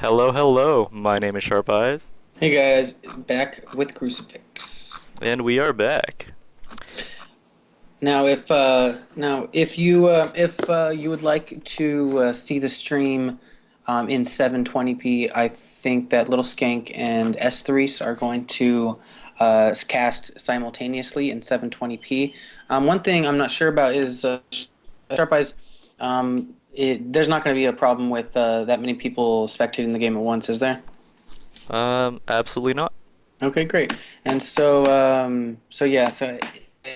Hello, hello. My name is Sharp Eyes, Hey guys, back with Crucifix. and we are back. Now if you would like to see the stream in 720p, I think that Little Skank and S3 are going to cast simultaneously in 720p. One thing I'm not sure about is Sharp Eyes. There's not going to be a problem with that many people spectating the game at once, is there? Absolutely not. Okay, great. And so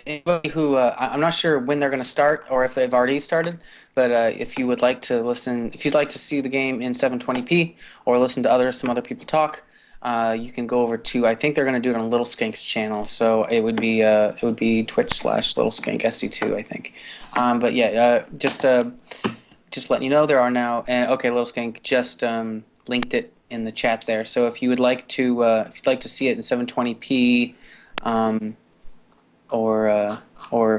anybody who I'm not sure when they're going to start or if they've already started, but if you would like to listen, if you'd like to see the game in 720p or listen to some other people talk, you can go over to. I think they're going to do it on Little Skank's channel, so it would be Twitch/Little Skank SC2, I think. But yeah, just letting you know there are now. And okay, Little Skank just linked it in the chat there. So if you would like to, if you'd like to see it in 720p, um, or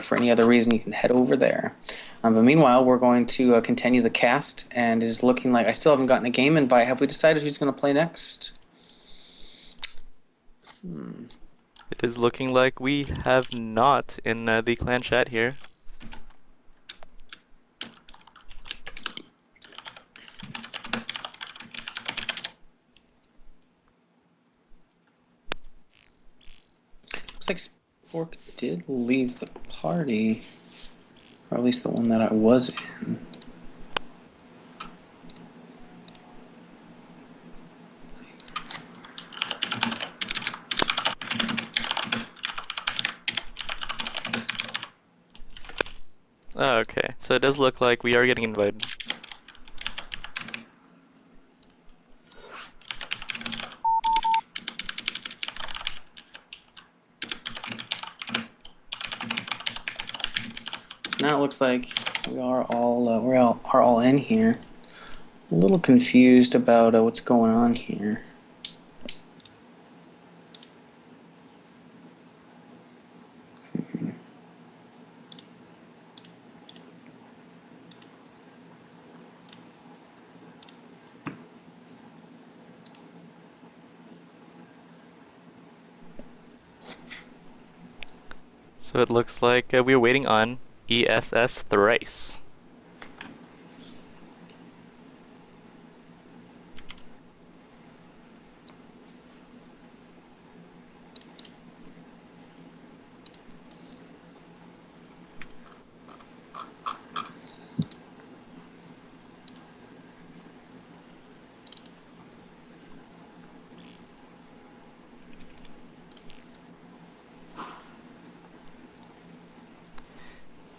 for any other reason, you can head over there. But meanwhile, we're going to continue the cast, and it is looking like I still haven't gotten a game invite. Have we decided who's going to play next? It is looking like we have not in the clan chat here. Looks like Spork did leave the party, or at least the one that I was in. Oh, okay, so it does look like we are getting invited. So now it looks like we are all in here. A little confused about what's going on here. So it looks like we're waiting on ESS Thrice.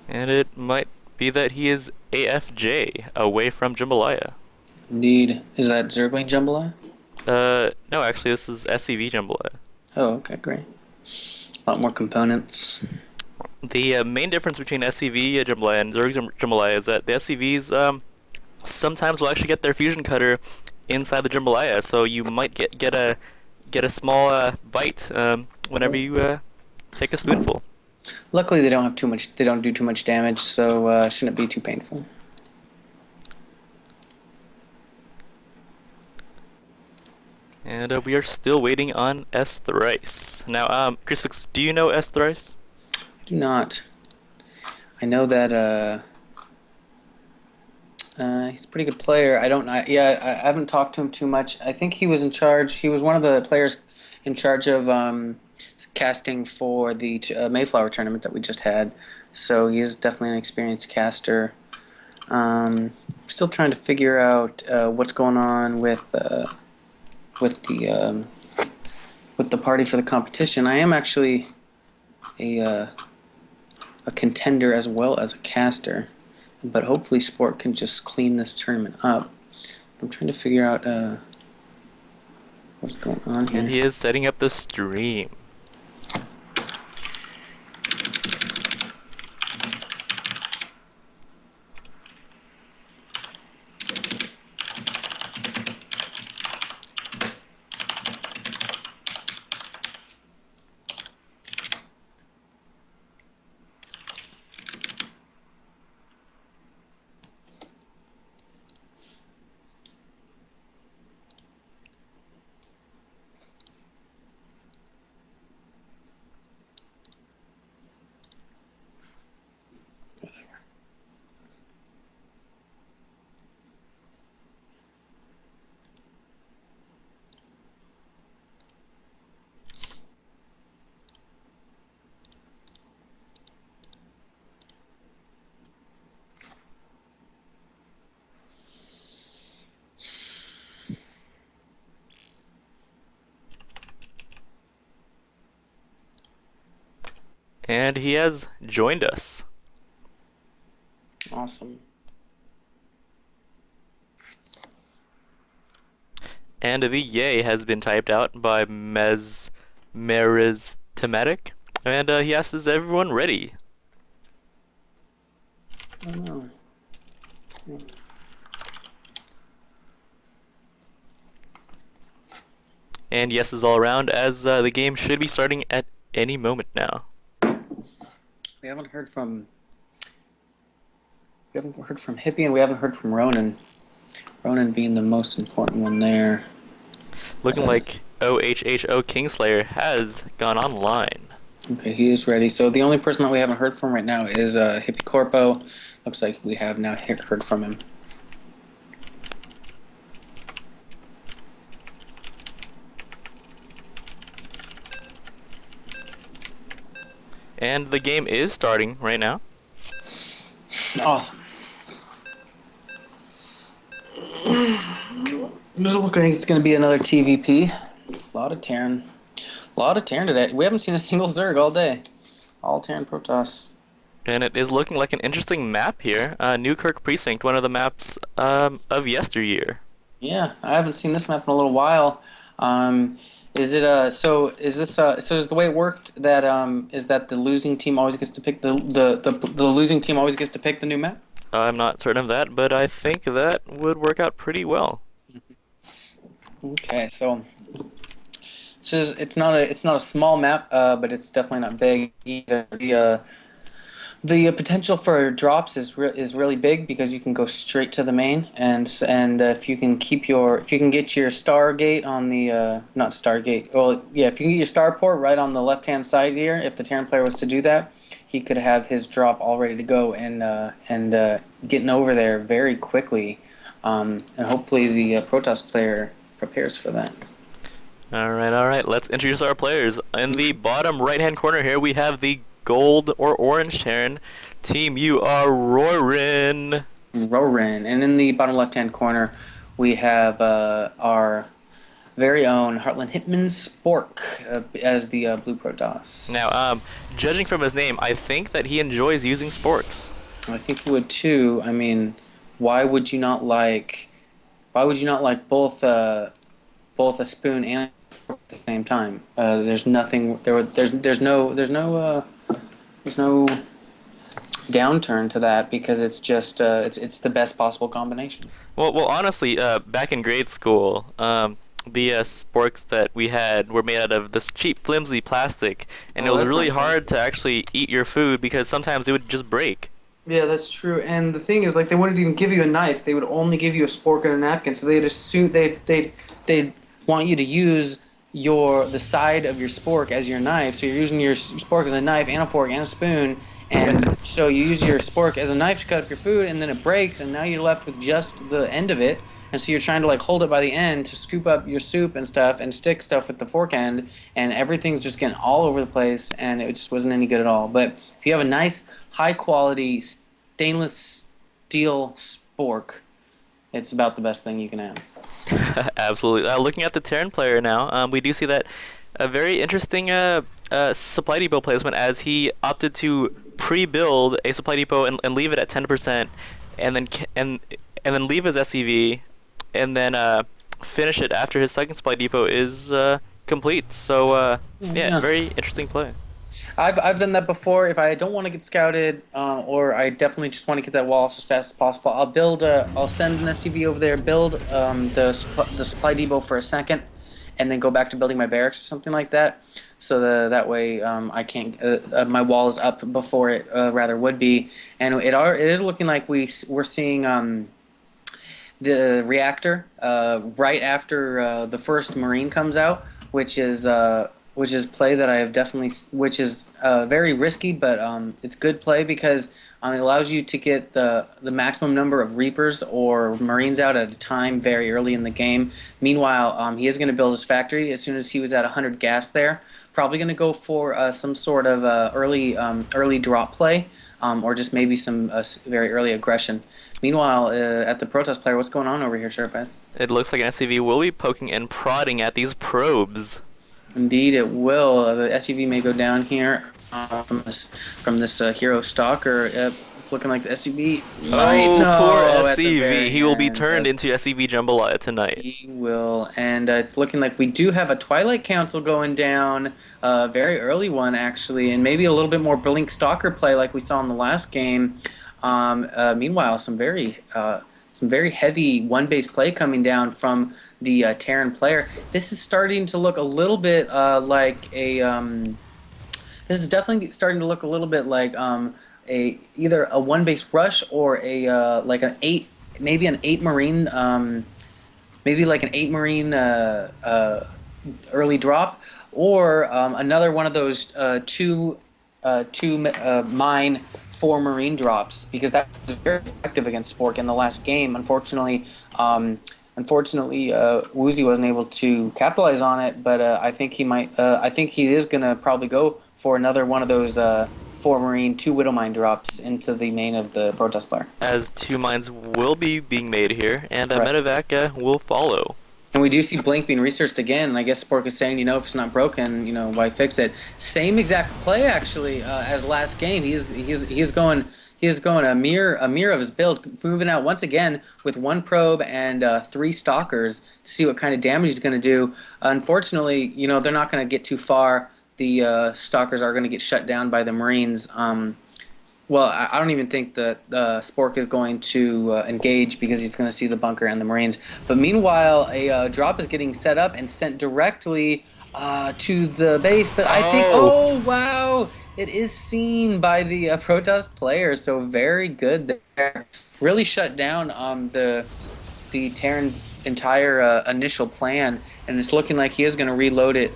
And it might be that he is AFJ, away from Jambalaya. Indeed. Is that Zergling Jambalaya? No, actually this is SCV Jambalaya. Oh, okay, great. A lot more components. The main difference between SCV Jambalaya and Zerg Jambalaya is that the SCVs sometimes will actually get their fusion cutter inside the jambalaya, so you might get a small bite whenever you take a spoonful. Luckily, they don't have too much. They don't do too much damage, so shouldn't be too painful. And we are still waiting on S Thrice. Now, Chrisfix, do you know S Thrice? Do not. I know that he's a pretty good player. I don't. Yeah, I haven't talked to him too much. I think he was in charge. He was one of the players in charge of casting for the Mayflower tournament that we just had. So he is definitely an experienced caster. I'm still trying to figure out what's going on with the with the party for the competition. I am actually a a contender as well as a caster, but hopefully Sport can just clean this tournament up. I'm trying to figure out what's going on And here. he is setting up the stream. And he has joined us. Awesome. And the yay has been typed out by Merizmatic. And he asks, is everyone ready? I don't know. And yeses all around, as the game should be starting at any moment now. We haven't heard from Hippie, and we haven't heard from Ronan. Ronan being the most important one there. Looking like oHHo Kingslayer has gone online. Okay, he is ready. So the only person that we haven't heard from right now is Hippie Corpo. Looks like we have now heard from him. And the game is starting right now. Awesome. Doesn't look like it's going to be another TVP. A lot of Terran. A lot of Terran today. We haven't seen a single Zerg all day. All Terran Protoss. And it is looking like an interesting map here. Newkirk Precinct, one of the maps of yesteryear. Yeah, I haven't seen this map in a little while. Is it so is the way it worked that is that the losing team always gets to pick the losing team always gets to pick the new map? I'm not certain of that, but I think that would work out pretty well. Okay, so this is it's not a small map, but it's definitely not big either. The potential for drops is really big because you can go straight to the main, and if you can get your Stargate on the not Stargate, well yeah, if you can get your starport right on the left hand side here, if the Terran player was to do that, he could have his drop all ready to go and getting over there very quickly, and hopefully the Protoss player prepares for that. All right. Let's introduce our players. In the bottom right-hand corner here, we have the gold or orange Terran team. You are Rorin. And in the bottom left-hand corner, we have our very own Heartland Hitman Spork as the Blue Protoss. Now, judging from his name, I think that he enjoys using sporks. I think he would too. I mean, why would you not like both a spoon and a fork at the same time? There's no downturn to that because it's just it's the best possible combination. Well, honestly, back in grade school, the sporks that we had were made out of this cheap, flimsy plastic, and it was really hard to actually eat your food because sometimes they would just break. Yeah, that's true. And the thing is, like, they wouldn't even give you a knife; they would only give you a spork and a napkin. So they'd assume they'd want you to use the side of your spork as your knife. So you're using your spork as a knife and a fork and a spoon, and so you use your spork as a knife to cut up your food, and then it breaks, and now you're left with just the end of it. And so you're trying to like hold it by the end to scoop up your soup and stuff and stick stuff with the fork end, and everything's just getting all over the place, and it just wasn't any good at all. But if you have a nice, high quality stainless steel spork, it's about the best thing you can have. Absolutely. Looking at the Terran player now, we do see that a very interesting supply depot placement as he opted to pre-build a supply depot and leave it at 10%, and then leave his SCV, and then finish it after his second supply depot is complete. So yeah, very interesting play. I've done that before. If I don't want to get scouted, or I definitely just want to get that wall off as fast as possible, I'll send an SCV over there, build the supply depot for a second, and then go back to building my barracks or something like that. So that way I can't. My wall is up before it rather would be, and it is looking like we're seeing the reactor right after the first Marine comes out, which is play that I have definitely, which is very risky, but it's good play because it allows you to get the maximum number of Reapers or Marines out at a time very early in the game. Meanwhile, he is going to build his factory as soon as he was at 100 gas there. Probably going to go for some sort of early drop play, or just maybe some very early aggression. Meanwhile, at the Protoss player, what's going on over here, Sherpas? It looks like an SCV will be poking and prodding at these probes. Indeed, it will. The SUV may go down here. from this hero stalker. It's looking like the SUV might Oh, poor no at the SCV. very He will be end. turned into SCV Jambalaya tonight. He will, and it's looking like we do have a Twilight Council going down, a very early one actually, and maybe a little bit more Blink Stalker play like we saw in the last game. Meanwhile, some very heavy one base play coming down from the Terran player. This is starting to look a little bit like a. This is definitely starting to look a little bit like a either a one base rush or a like an eight, maybe an eight marine. Maybe like an 8 Marine early drop, or another one of those two mine 4 Marine drops, because that was very effective against Spork in the last game. Unfortunately, Woozy wasn't able to capitalize on it, but I think he might. I think he is gonna probably go for another one of those 4 Marine 2 Widow Mine drops into the main of the Protoss player. As 2 mines will be being made here, and Right. Medevac will follow. And we do see Blink being researched again. And I guess Spork is saying, if it's not broken, why fix it? Same exact play actually as last game. He's going a mirror of his build, moving out once again with 1 probe and 3 stalkers to see what kind of damage he's going to do. Unfortunately, they're not going to get too far. The stalkers are going to get shut down by the Marines. Well, I don't even think that Spork is going to engage, because he's going to see the bunker and the Marines. But meanwhile, a drop is getting set up and sent directly to the base. But I think, oh wow, it is seen by the Protoss player. So very good there. Really shut down the Terran's entire initial plan, and it's looking like he is going to reload it.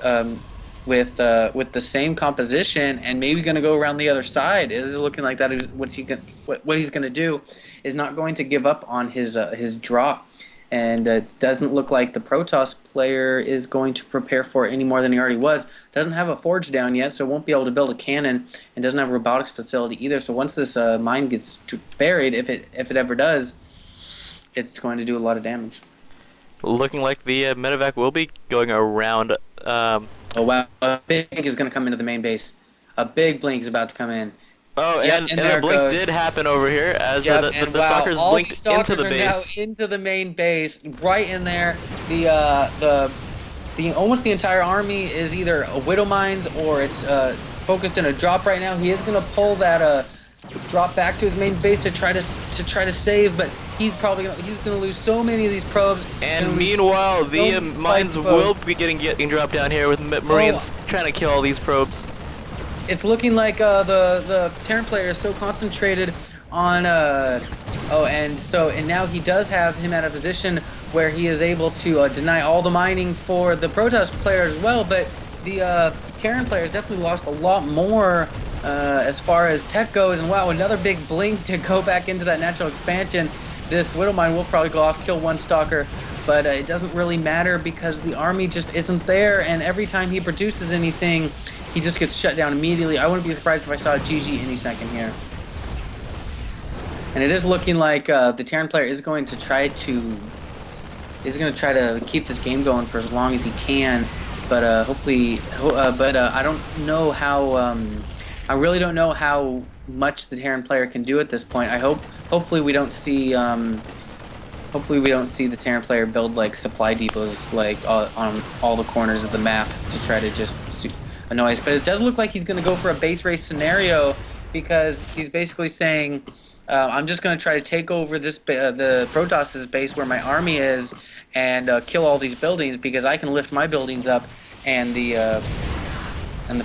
With the same composition, and maybe going to go around the other side. It is looking like that is what he's going to do is not going to give up on his drop, and it doesn't look like the Protoss player is going to prepare for it any more than he already was. Doesn't have a forge down yet, so won't be able to build a cannon, and doesn't have a robotics facility either. So once this mine gets buried, if it ever does, it's going to do a lot of damage. Looking like the Medevac will be going around. Oh wow! A big blink is going to come into the main base. A big blink is about to come in. Oh, Yep, and a blink did happen over here as the stalkers all blinked the stalkers into the are now base. into the main base, right in there. The almost the entire army is either a Widow Mines or it's focused in a drop right now. He is going to pull that drop back to his main base to try to save, but he's probably gonna lose so many of these probes. And meanwhile, the mines will be getting dropped down here with Marines trying to kill all these probes. It's looking like the Terran player is so concentrated on and now he does have him at a position where he is able to deny all the mining for the Protoss player as well, but the Terran player has definitely lost a lot more as far as tech goes. And wow, another big blink to go back into that natural expansion. This Widow Mine will probably go off, kill 1 stalker, but it doesn't really matter because the army just isn't there, and every time he produces anything, he just gets shut down immediately. I wouldn't be surprised if I saw a GG any second here. And it is looking like the Terran player is going to try to keep this game going for as long as he can, but I don't know how. I really don't know how much the Terran player can do at this point. Hopefully we don't see the Terran player build like supply depots like on all the corners of the map to try to just annoy us. But it does look like he's going to go for a base race scenario, because he's basically saying, I'm just going to try to take over the Protoss's base where my army is and kill all these buildings, because I can lift my buildings up, and the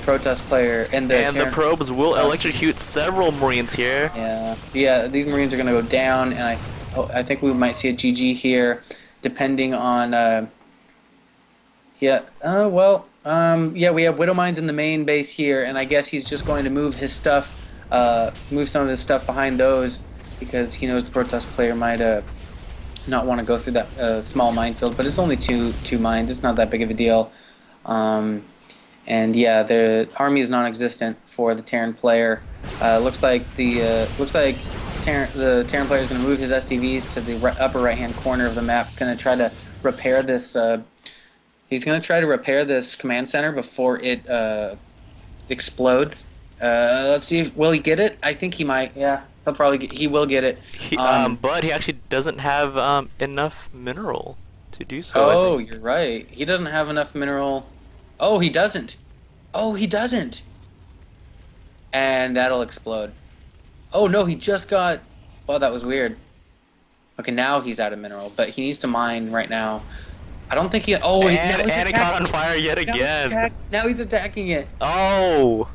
Protoss player and the probes will electrocute several Marines here. Yeah. These Marines are going to go down, and I think we might see a GG here, depending on. We have Widow Mines in the main base here, and I guess he's just going to move his stuff, move some of his stuff behind those, because he knows the Protoss player might not want to go through that small minefield. But it's only two mines; it's not that big of a deal. And yeah, the army is non-existent for the Terran player. Looks like the Terran player is going to move his SCVs to the upper right-hand corner of the map. Going to try to repair this. He's going to try to repair this command center before it explodes. Let's see if will he get it? I think he might. Yeah, he will get it. But he actually doesn't have enough mineral to do so, I Oh, think. you're right. He doesn't have enough mineral. Oh, he doesn't. Oh, he doesn't. And that'll explode. Oh no, he just got. Well, that was weird. Okay, now he's out of mineral, but he needs to mine right now. I don't think he. Oh, now he's And it caught on attacking it. fire yet again. Now he's attacking it. Oh,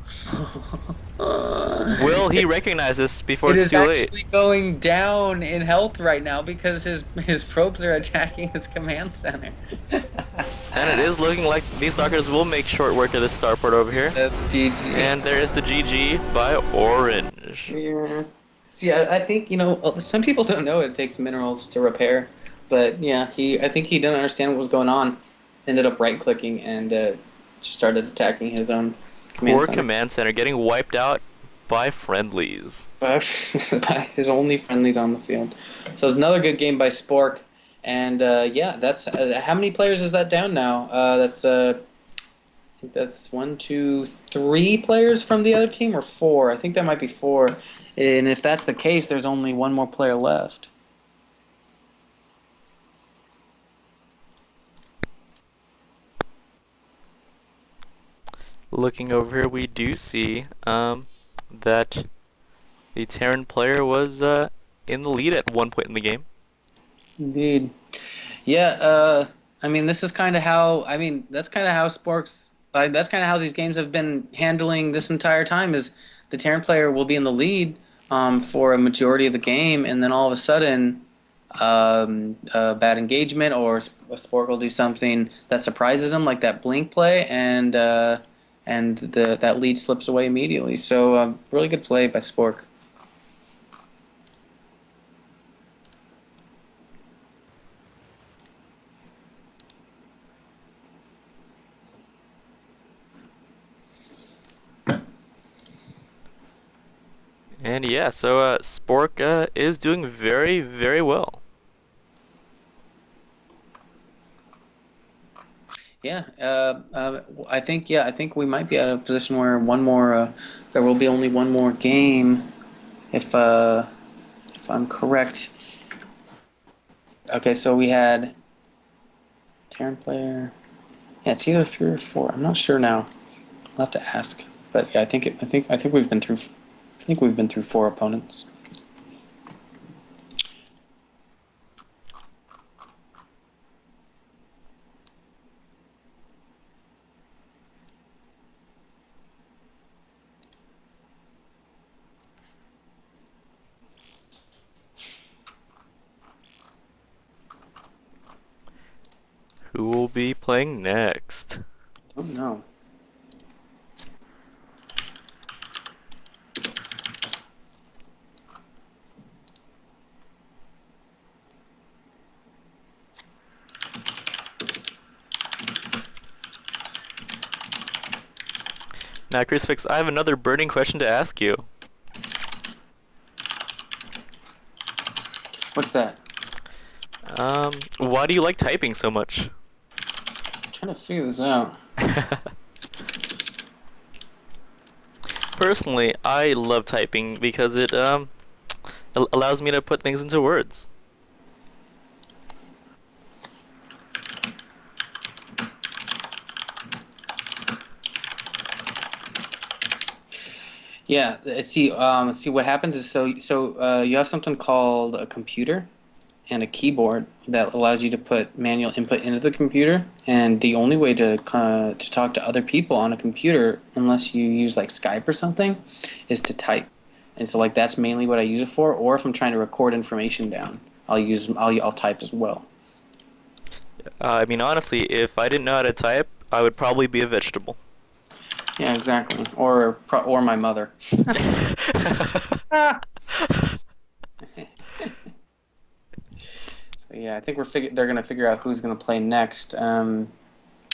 will he recognize this before It it's is too late? actually going down in health right now because his probes are attacking his command center. And it is looking like these stalkers will make short work of this starport over here. That's GG. And there is the GG by Orange. Yeah. See, I think some people don't know it takes minerals to repair, but yeah, I think he didn't understand what was going on. Ended up right clicking and just started attacking his own command Poor center. command center getting wiped out by friendlies. By his only friendlies on the field. So it's another good game by Spork. And yeah, that's how many players is that down now? I think that's one, two, three players from the other team, or four. I think that might be four. And if that's the case, there's only one more player left. Looking over here, we do see that the Terran player was in the lead at one point in the game. Indeed. Yeah, I mean, this is kind of how, I mean, that's kind of how Sporks, that's kind of how these games have been handling this entire time is the Terran player will be in the lead for a majority of the game, and then all of a sudden, bad engagement or a Spork will do something that surprises him, like that blink play, and that lead slips away immediately. So, really good play by Spork. And yeah, so Spork is doing very, very well. Yeah, I think we might be at a position where there will be only one more game, if I'm correct. Okay, so we had Terran player. Yeah, it's either three or four. I'm not sure now. I'll have to ask. But yeah, I think we've been through. I think we've been through four opponents. Who will be playing next? Oh no. Now, Crucifix, I have another burning question to ask you. What's that? Why do you like typing so much? I'm trying to figure this out. Personally, I love typing because it allows me to put things into words. Yeah, see what happens is you have something called a computer and a keyboard that allows you to put manual input into the computer, and the only way to talk to other people on a computer, unless you use like Skype or something, is to type. And so like that's mainly what I use it for. Or if I'm trying to record information down, I'll type as well. I mean, honestly, if I didn't know how to type, I would probably be a vegetable. Yeah, exactly. Or my mother. So yeah, I think they're gonna figure out who's gonna play next. Now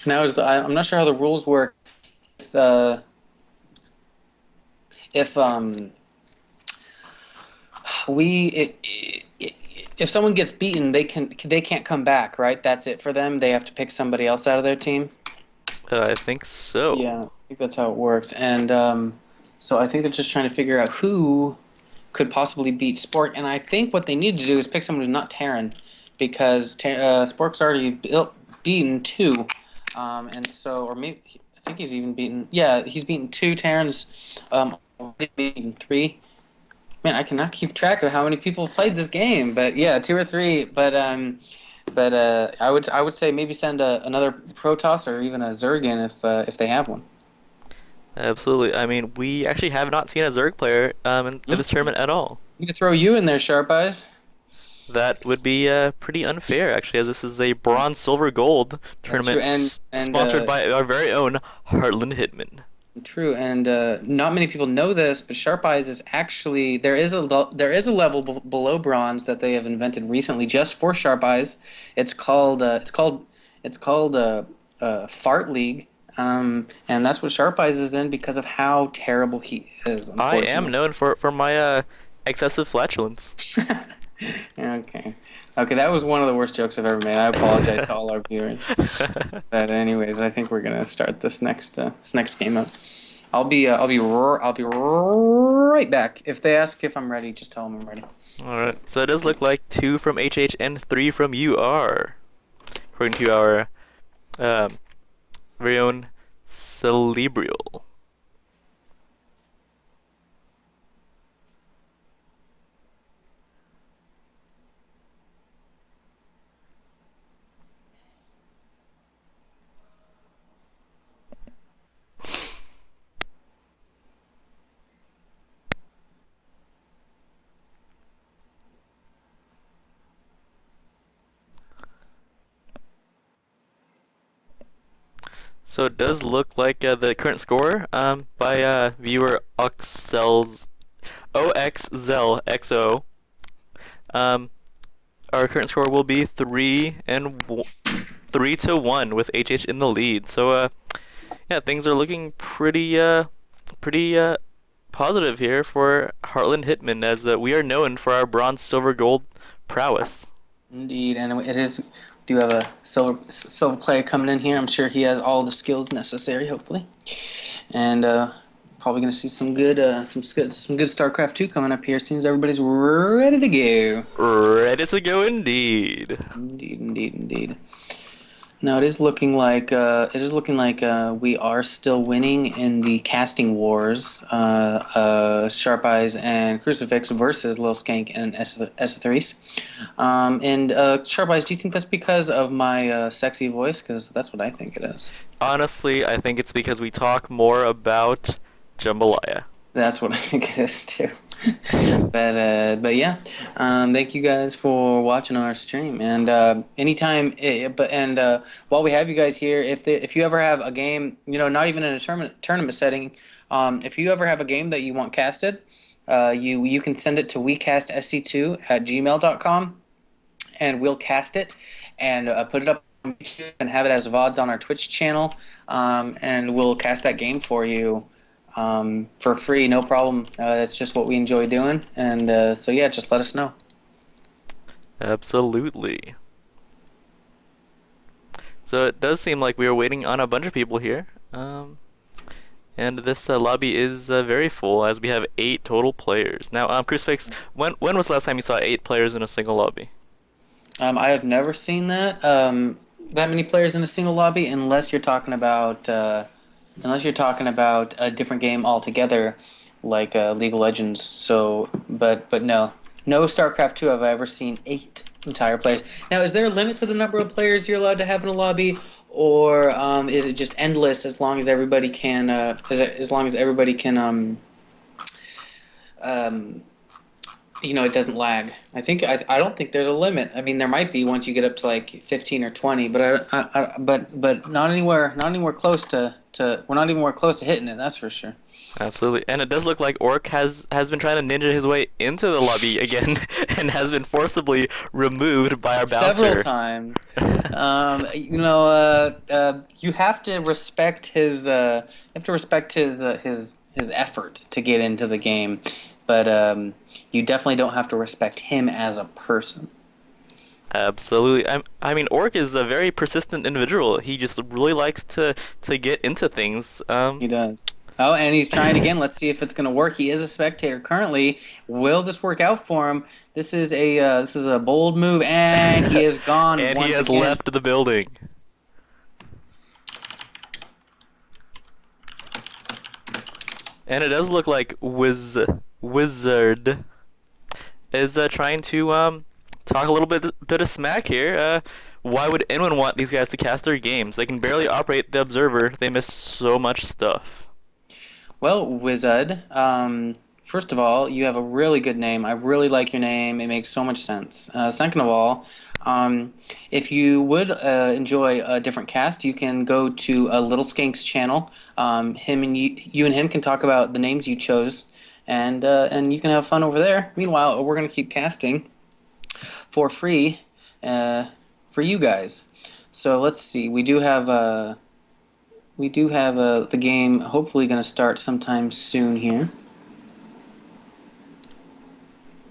I'm not sure how the rules work. If, if we if someone gets beaten, they can't come back, right? That's it for them. They have to pick somebody else out of their team. I think so. Yeah, I think that's how it works. And So I think they're just trying to figure out who could possibly beat Spork. And I think what they need to do is pick someone who's not Terran, because Spork's already beaten two, and so or maybe I think he's even beaten. Yeah, he's beaten two Terrans. Already beaten three. Man, I cannot keep track of how many people have played this game, but yeah, two or three. But I would say maybe send another Protoss or even a Zerg in if they have one. Absolutely. I mean, we actually have not seen a Zerg player in Hmm? this tournament at all. Need to throw you in there, Sharp Eyes. That would be pretty unfair, actually, as this is a bronze, silver, gold That's true, tournament and sponsored by our very own Heartland Hitman. true, and not many people know this, but Sharp Eyes is actually there is a level below bronze that they have invented recently just for Sharp Eyes. It's called Fart League, and that's what Sharp Eyes is in because of how terrible he is. I am Unfortunately. known for my excessive flatulence. Okay. Okay, that was one of the worst jokes I've ever made. I apologize to all our viewers. But anyways, I think we're gonna start this next game up. I'll be right back. If they ask if I'm ready, just tell them I'm ready. Alright, so it does look like 2 from HH and 3 from UR, according to our um, very own Celebrial. So it does look like the current score by viewer OXZELXO. Um, our current score will be 3-1 with HH in the lead. So yeah, things are looking pretty positive here for Heartland Hitman, as we are known for our bronze, silver, gold prowess. Indeed, and it is. Do you have a silver player coming in here? I'm sure he has all the skills necessary, hopefully, and probably gonna see some good StarCraft 2 coming up here as soon as everybody's ready to go. Ready to go indeed. Indeed, indeed, indeed. No, it is looking like we are still winning in the casting wars. Sharp Eyes and Crucifix versus Lil Skank and Essathris. And Sharp Eyes, do you think that's because of my sexy voice? Because that's what I think it is. Honestly, I think it's because we talk more about jambalaya. That's what I think it is too. But yeah, thank you guys for watching our stream. And anytime, while we have you guys here, if you ever have a game, not even in a tournament setting, if you ever have a game that you want casted, you can send it to WeCastSC2 @gmail.com, and we'll cast it and put it up on YouTube and have it as VODs on our Twitch channel, and we'll cast that game for you for free, no problem. That's just what we enjoy doing, and so yeah, just let us know. Absolutely. So it does seem like we are waiting on a bunch of people here. And this lobby is very full, as we have 8 total players. Now, Crucifix, when was the last time you saw 8 players in a single lobby? I have never seen that many players in a single lobby, unless you're talking about a different game altogether, like League of Legends. So, but no StarCraft 2 have I ever seen 8 entire players. Now, is there a limit to the number of players you're allowed to have in a lobby, or is it just endless as long as everybody can? As long as everybody can um, it doesn't lag. I don't think there's a limit. I mean, there might be once you get up to like 15 or 20, but not anywhere close to we're not anywhere close to hitting it. That's for sure. Absolutely. And it does look like Orc has been trying to ninja his way into the lobby again and has been forcibly removed by our Several bouncer. times. You have to respect his effort to get into the game, but you definitely don't have to respect him as a person. Absolutely. I mean, Orc is a very persistent individual. He just really likes to get into things. He does. Oh, and he's trying again. Let's see if it's going to work. He is a spectator currently. Will this work out for him? This is a bold move, and he is gone And he once has again. left the building. And it does look like Wizard is trying to talk a little bit of smack here. Why would anyone want these guys to cast their games? They can barely operate the observer. They miss so much stuff. Well, Wizard, first of all, you have a really good name. I really like your name. It makes so much sense. Second of all, if you would enjoy a different cast, you can go to Little Skank's channel. Him and you and him can talk about the names you chose, and you can have fun over there. Meanwhile, we're gonna keep casting for free for you guys. So let's see. We do have the game hopefully going to start sometime soon here.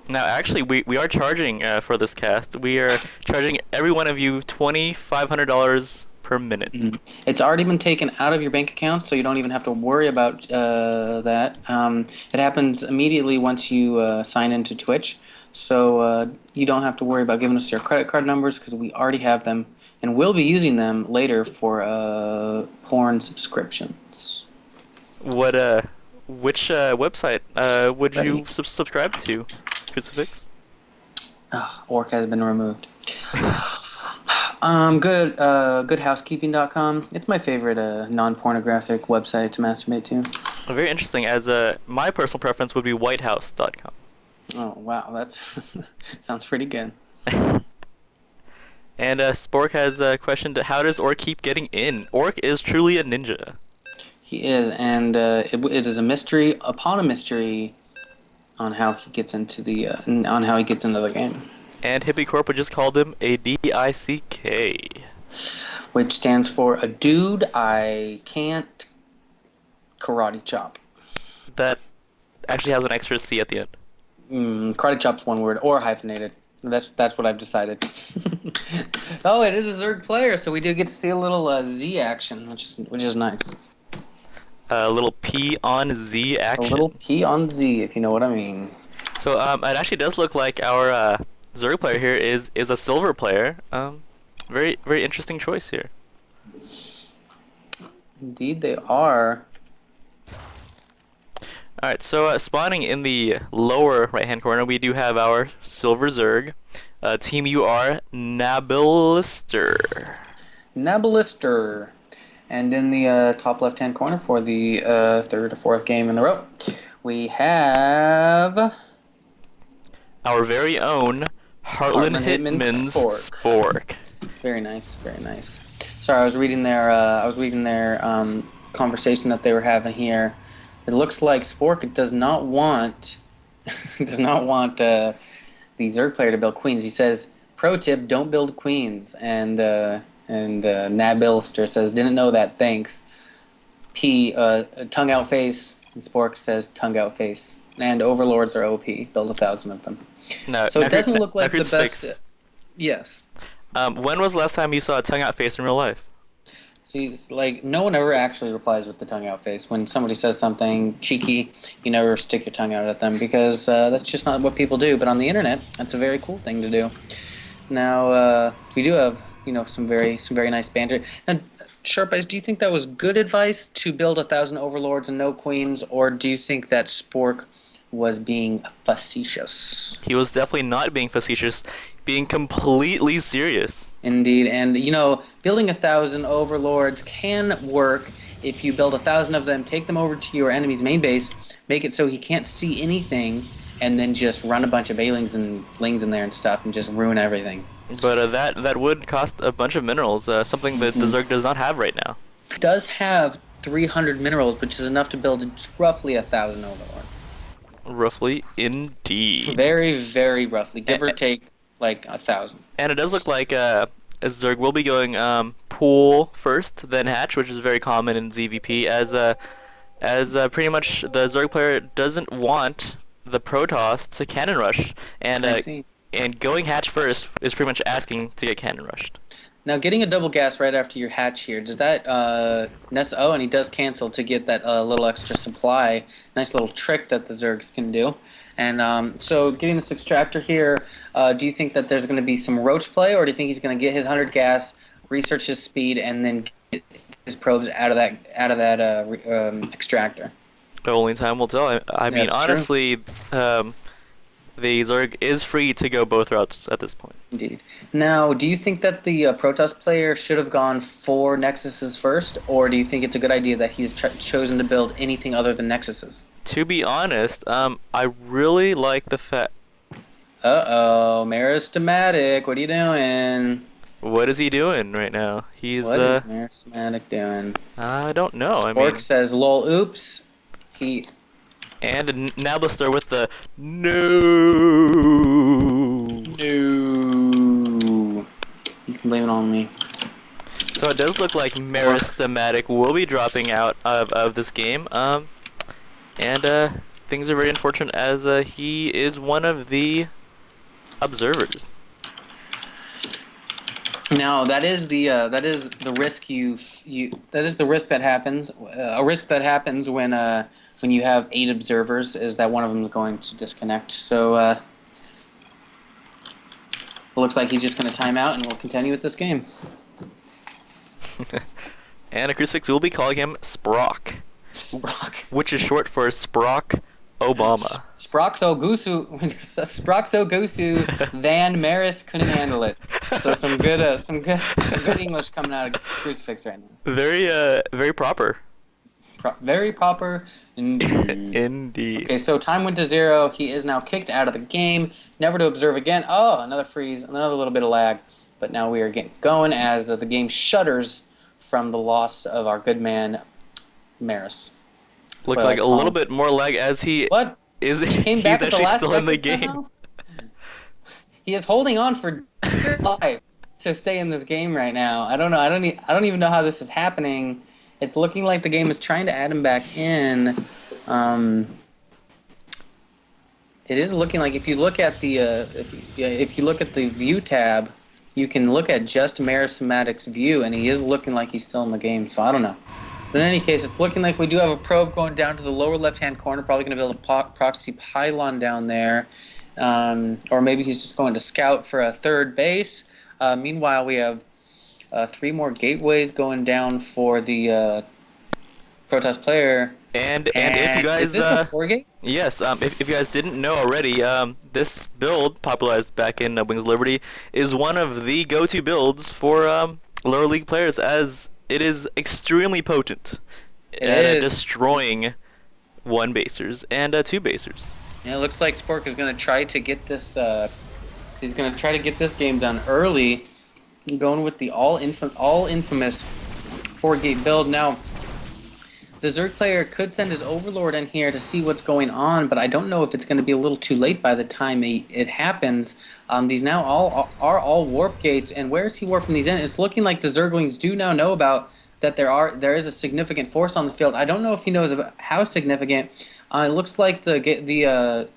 Now, actually, we are charging for this cast. We are charging every one of you $2,500 per minute. It's already been taken out of your bank account, so you don't even have to worry about that. It happens immediately once you sign into Twitch, so you don't have to worry about giving us your credit card numbers because we already have them, and we'll be using them later for porn subscriptions. Which website would you subscribe to, Crucifix? Orc has been removed. Goodhousekeeping.com. It's my favorite non-pornographic website to masturbate to. Very interesting. As my personal preference would be whitehouse.com. Oh wow, that's sounds pretty good. And Spork has questioned, how does Orc keep getting in? Orc is truly a ninja. He is, and it is a mystery upon a mystery on how he gets into the game. And Hippie Corp just called him a DICK. Which stands for a dude I can't karate chop. That actually has an extra C at the end. Karate chop's one word, or hyphenated. That's what I've decided. Oh, it is a Zerg player, so we do get to see a little Z action, which is nice. A little P on Z action. A little P on Z, if you know what I mean. So it actually does look like our Zerg player here is a silver player. Very very interesting choice here. Indeed, they are. Alright, so spawning in the lower right-hand corner, we do have our Silver Zerg. Team UR, Nabilister. Nabilister. And in the top left-hand corner for the third or fourth game in the row, we have... our very own Heartland Hitman's Spork. Very nice, very nice. Sorry, I was reading their conversation that they were having here. It looks like Spork does not want the Zerg player to build queens. He says, "Pro tip: don't build queens." And Nabilster says, "Didn't know that. Thanks." Tongue out face. And Spork says, "Tongue out face." And overlords are OP. Build 1,000 of them. No, so it doesn't look like the best. Yes. When was the last time you saw a tongue out face in real life? See, it's like no one ever actually replies with the tongue out face. When somebody says something cheeky, you never stick your tongue out at them because that's just not what people do. But on the internet, that's a very cool thing to do. Now we do have some very nice banter. Now, Sharp Eyes, do you think that was good advice to build 1,000 overlords and no queens, or do you think that Spork was being facetious? He was definitely not being facetious, being completely serious. Indeed, and building 1,000 overlords can work if you build 1,000 of them, take them over to your enemy's main base, make it so he can't see anything, and then just run a bunch of Bailings and Lings in there and stuff and just ruin everything. But that would cost a bunch of minerals, something that the Zerg does not have right now. It does have 300 minerals, which is enough to build roughly 1,000 overlords. Roughly, indeed. Very, very roughly, give or take, like 1,000. And it does look like Zerg will be going pool first, then hatch, which is very common in ZVP, as pretty much the Zerg player doesn't want the Protoss to cannon rush. And And going hatch first is pretty much asking to get cannon rushed. Now, getting a double gas right after your hatch here, does that oh, and he does cancel to get that little extra supply. Nice little trick that the Zergs can do. And so getting this extractor here, do you think that there's going to be some roach play, or do you think he's going to get his 100 gas, research his speed, and then get his probes out of that extractor? Only time will tell. I mean, honestly, the Zerg is free to go both routes at this point. Indeed. Now, do you think that the Protoss player should have gone for Nexuses first, or do you think it's a good idea that he's chosen to build anything other than Nexuses? To be honest, I really like the fact... Uh-oh, Meristematic, what are you doing? What is he doing right now? He's, What is Meristematic doing? I don't know. Spork says, lol, oops. And Nablaster with the no. You can blame it on me. So it does look like Meristematic will be dropping out of this game. And things are very unfortunate as he is one of the observers. Now that is the risk that is the risk that happens. A risk that happens when you have 8 observers is that one of them is going to disconnect. So it looks like he's just going to time out, and we'll continue with this game. And Acoustics will be calling him Sprock. Sprock. Which is short for Sprock Obama. Sproxogusu, Van Maris couldn't handle it. So some good English coming out of Crucifix right now. Very proper. Very proper indeed. Indeed. Okay, so time went to 0. He is now kicked out of the game. Never to observe again. Oh, another freeze, another little bit of lag. But now we are getting going as the game shudders from the loss of our good man, Maris. Looked like a little bit more lag as he is. He came back he's at the last still in the second game. somehow? He is holding on for dear life to stay in this game right now. I don't know. I don't even know how this is happening. It's looking like the game is trying to add him back in. It is looking like if you look at the if you look at the view tab, you can look at just Meristematic's view, and he is looking like he's still in the game. So I don't know. But in any case, it's looking like we do have a probe going down to the lower left-hand corner. Probably going to build a proxy pylon down there, or maybe he's just going to scout for a third base. Meanwhile, we have 3 more gateways going down for the Protoss player. And if you guys is this a 4-gate? Yes. If you guys didn't know already, this build popularized back in Wings of Liberty is one of the go-to builds for lower league players, as it is extremely potent at destroying 1-basers and 2-basers. Yeah, it looks like Spork is going to try to get this. He's going to try to get this game done early, going with the all infamous 4-gate build. Now, the Zerg player could send his Overlord in here to see what's going on, but I don't know if it's going to be a little too late by the time it happens. These now are all warp gates, and where is he warping these in? It's looking like the Zerglings do now know about that there is a significant force on the field. I don't know if he knows about how significant. It looks like the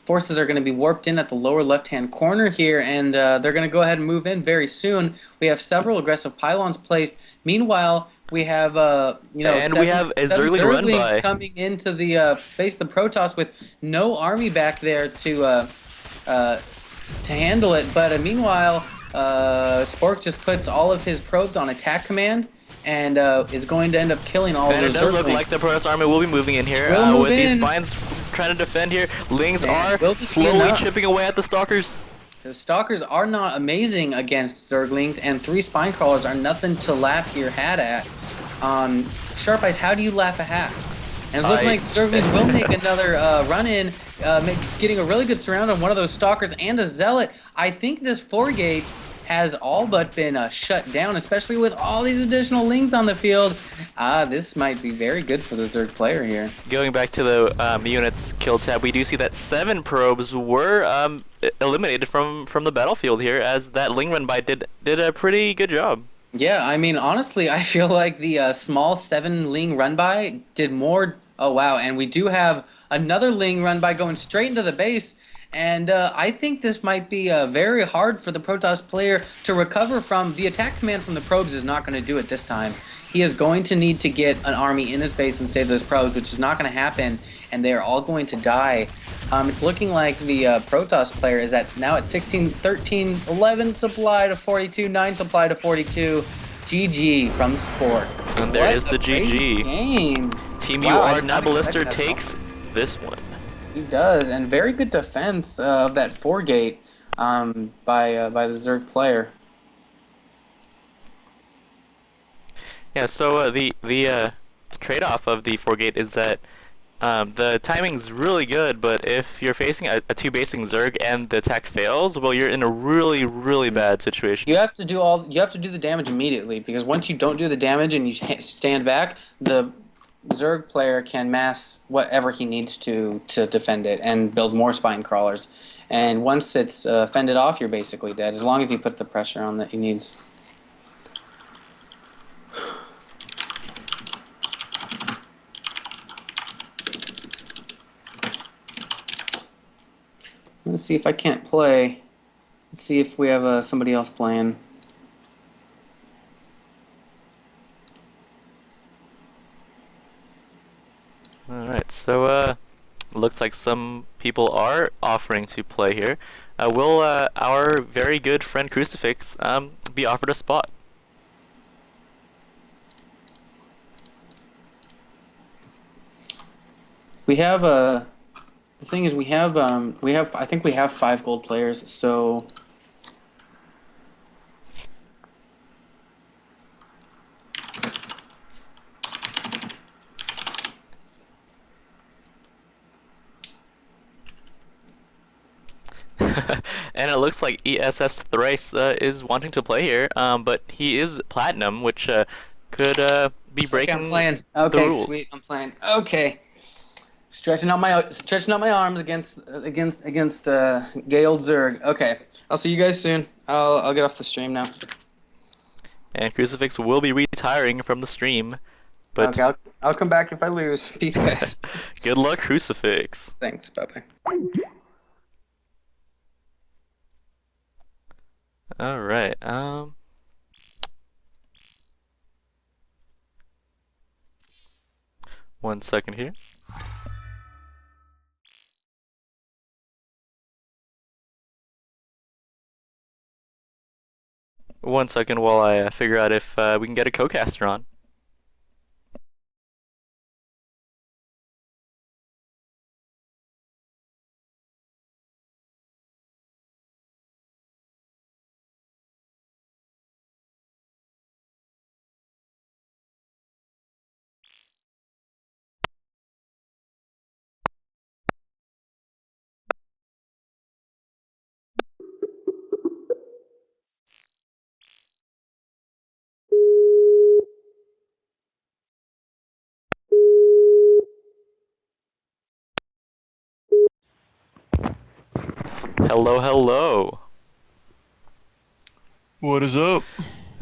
forces are going to be warped in at the lower left-hand corner here, and they're going to go ahead and move in very soon. We have several aggressive pylons placed. Meanwhile, we have we have a Zergling run by coming into the base of the Protoss with no army back there to handle it. But meanwhile, Spork just puts all of his probes on attack command and is going to end up killing all of those Zerglings. And it does look like the Protoss army will be moving in here with these spines trying to defend here. Lings are slowly chipping away at the Stalkers. The Stalkers are not amazing against Zerglings, and 3 Spine Crawlers are nothing to laugh your hat at. Sharp Eyes, how do you laugh a hat? And it's looking like the Zerglings will make another run-in, getting a really good surround on one of those Stalkers and a Zealot. I think this 4-gate has all but been shut down, especially with all these additional Lings on the field. This might be very good for the Zerg player here. Going back to the units kill tab, we do see that 7 probes were eliminated from the battlefield here, as that Ling run by did a pretty good job. Yeah, I mean, honestly, I feel like the small 7 Ling run by did more. Oh, wow, and we do have another Ling run by going straight into the base, And I think this might be very hard for the Protoss player to recover from. The attack command from the probes is not going to do it this time. He is going to need to get an army in his base and save those probes, which is not going to happen, and they are all going to die. It's looking like the Protoss player is now at 16, 13, 11 supply to 42, 9 supply to 42. GG from Spork. And there What is a the crazy GG. game. Team Wow, I UR did not expect Nabalister that at all. takes this one. He does, and very good defense of that 4-gate by the Zerg player. Yeah, so the trade-off of the 4-gate is that the timing's really good, but if you're facing a 2-basing Zerg and the attack fails, well, you're in a really, really bad situation. You have to do the damage immediately, because once you don't do the damage and you stand back, the Zerg player can mass whatever he needs to defend it and build more spine crawlers. And once it's fended off, you're basically dead, as long as he puts the pressure on that he needs. Let's see if I can't play. Let's see if we have somebody else playing. Alright, so looks like some people are offering to play here. Will our very good friend Crucifix be offered a spot? We have the thing is I think we have 5 gold players, so And it looks like ESS Thrice is wanting to play here, but he is platinum, which could be okay, I'm breaking playing. the Okay, rules. sweet, I'm playing. Okay. Stretching out my arms against gay old Zerg. Okay. I'll see you guys soon. I'll get off the stream now. And Crucifix will be retiring from the stream, but Okay, I'll come back if I lose. Peace, guys. good luck, Crucifix. Thanks. Bye-bye. All right. 1 second here. One second while I figure out if we can get a co-caster on. Hello, hello. What is up?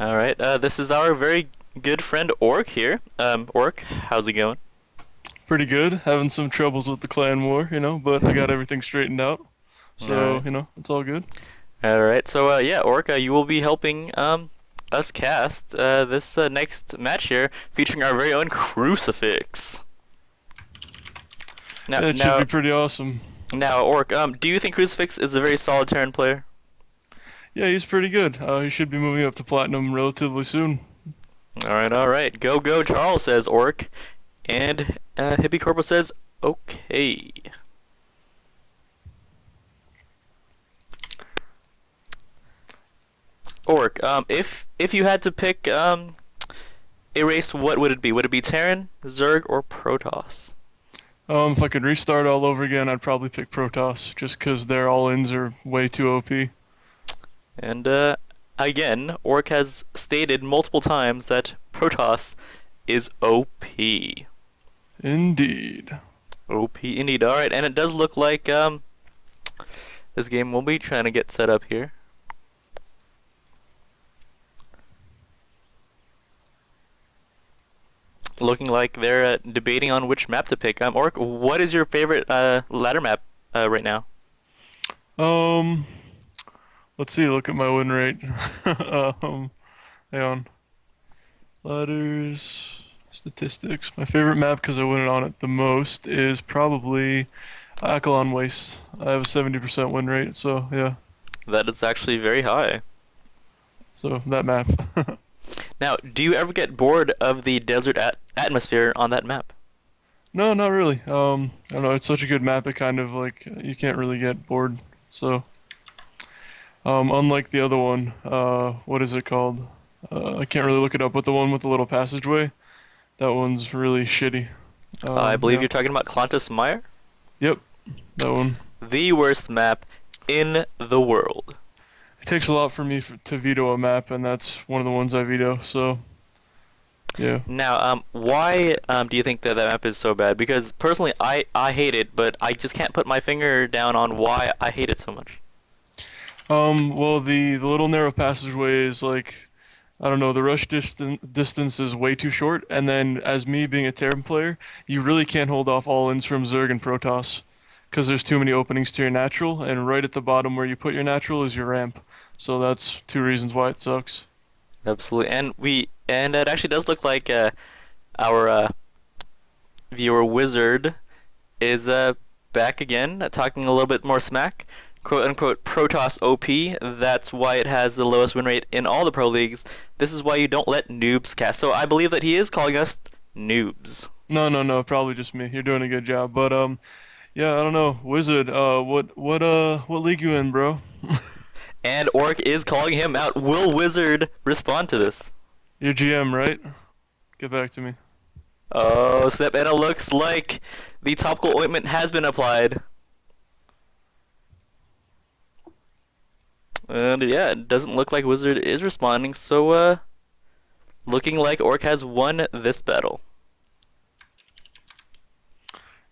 All right. This is our very good friend Orc here. Orc, how's it going? Pretty good. Having some troubles with the clan war, but I got everything straightened out. So, Alright. it's all good. All right. So yeah, Orc, you will be helping us cast this next match here, featuring our very own Crucifix. Now, It should be pretty awesome. now, Orc, do you think Crucifix is a very solid Terran player? Yeah, he's pretty good. He should be moving up to platinum relatively soon. All right, all right. Go, go, Charles, says Orc. And Hippie Corporal says, okay. Orc, if you had to pick a race, what would it be? Would it be Terran, Zerg, or Protoss? If I could restart all over again, I'd probably pick Protoss, just 'cause their all-ins are way too OP. And again, Orc has stated multiple times that Protoss is OP. Indeed. OP indeed. All right, and it does look like this game will be trying to get set up here. Looking like they're debating on which map to pick. Orc, what is your favorite ladder map right now? Um, let's see. Look at my win rate. Hang on. Letters, statistics. My favorite map because I win it on it the most is probably Akalon Waste. I have a 70% win rate, so yeah. That is actually very high. So that map. Now, do you ever get bored of the desert atmosphere on that map? No, not really. I don't know. It's such a good map. It kind of like you can't really get bored. So, unlike the other one, what is it called? I can't really look it up, but the one with the little passageway, that one's really shitty. I believe Yeah. you're talking about Clontis Mire, Yep, that one. the worst map in the world. It takes a lot for me to veto a map, and that's one of the ones I veto. So, yeah. Now, why do you think that that map is so bad? Because personally, I hate it, but I just can't put my finger down on why I hate it so much. Well, the little narrow passageway is like, I don't know, the rush distance is way too short, and then as me being a Terran player, you really can't hold off all-ins from Zerg and Protoss, because there's too many openings to your natural, and right at the bottom where you put your natural is your ramp. So that's two reasons why it sucks. Absolutely, and it actually does look like our viewer Wizard is back again, talking a little bit more smack. "Quote unquote Protoss OP. That's why it has the lowest win rate in all the pro leagues. This is why you don't let noobs cast." So I believe that he is calling us noobs. No, no, no, probably just me. You're doing a good job, but yeah, I don't know, Wizard. What league you in, bro? And Orc is calling him out. Will Wizard respond to this? You're GM, right? Get back to me. Oh, snap. And it looks like the topical ointment has been applied. And yeah, it doesn't look like Wizard is responding, so looking like Orc has won this battle.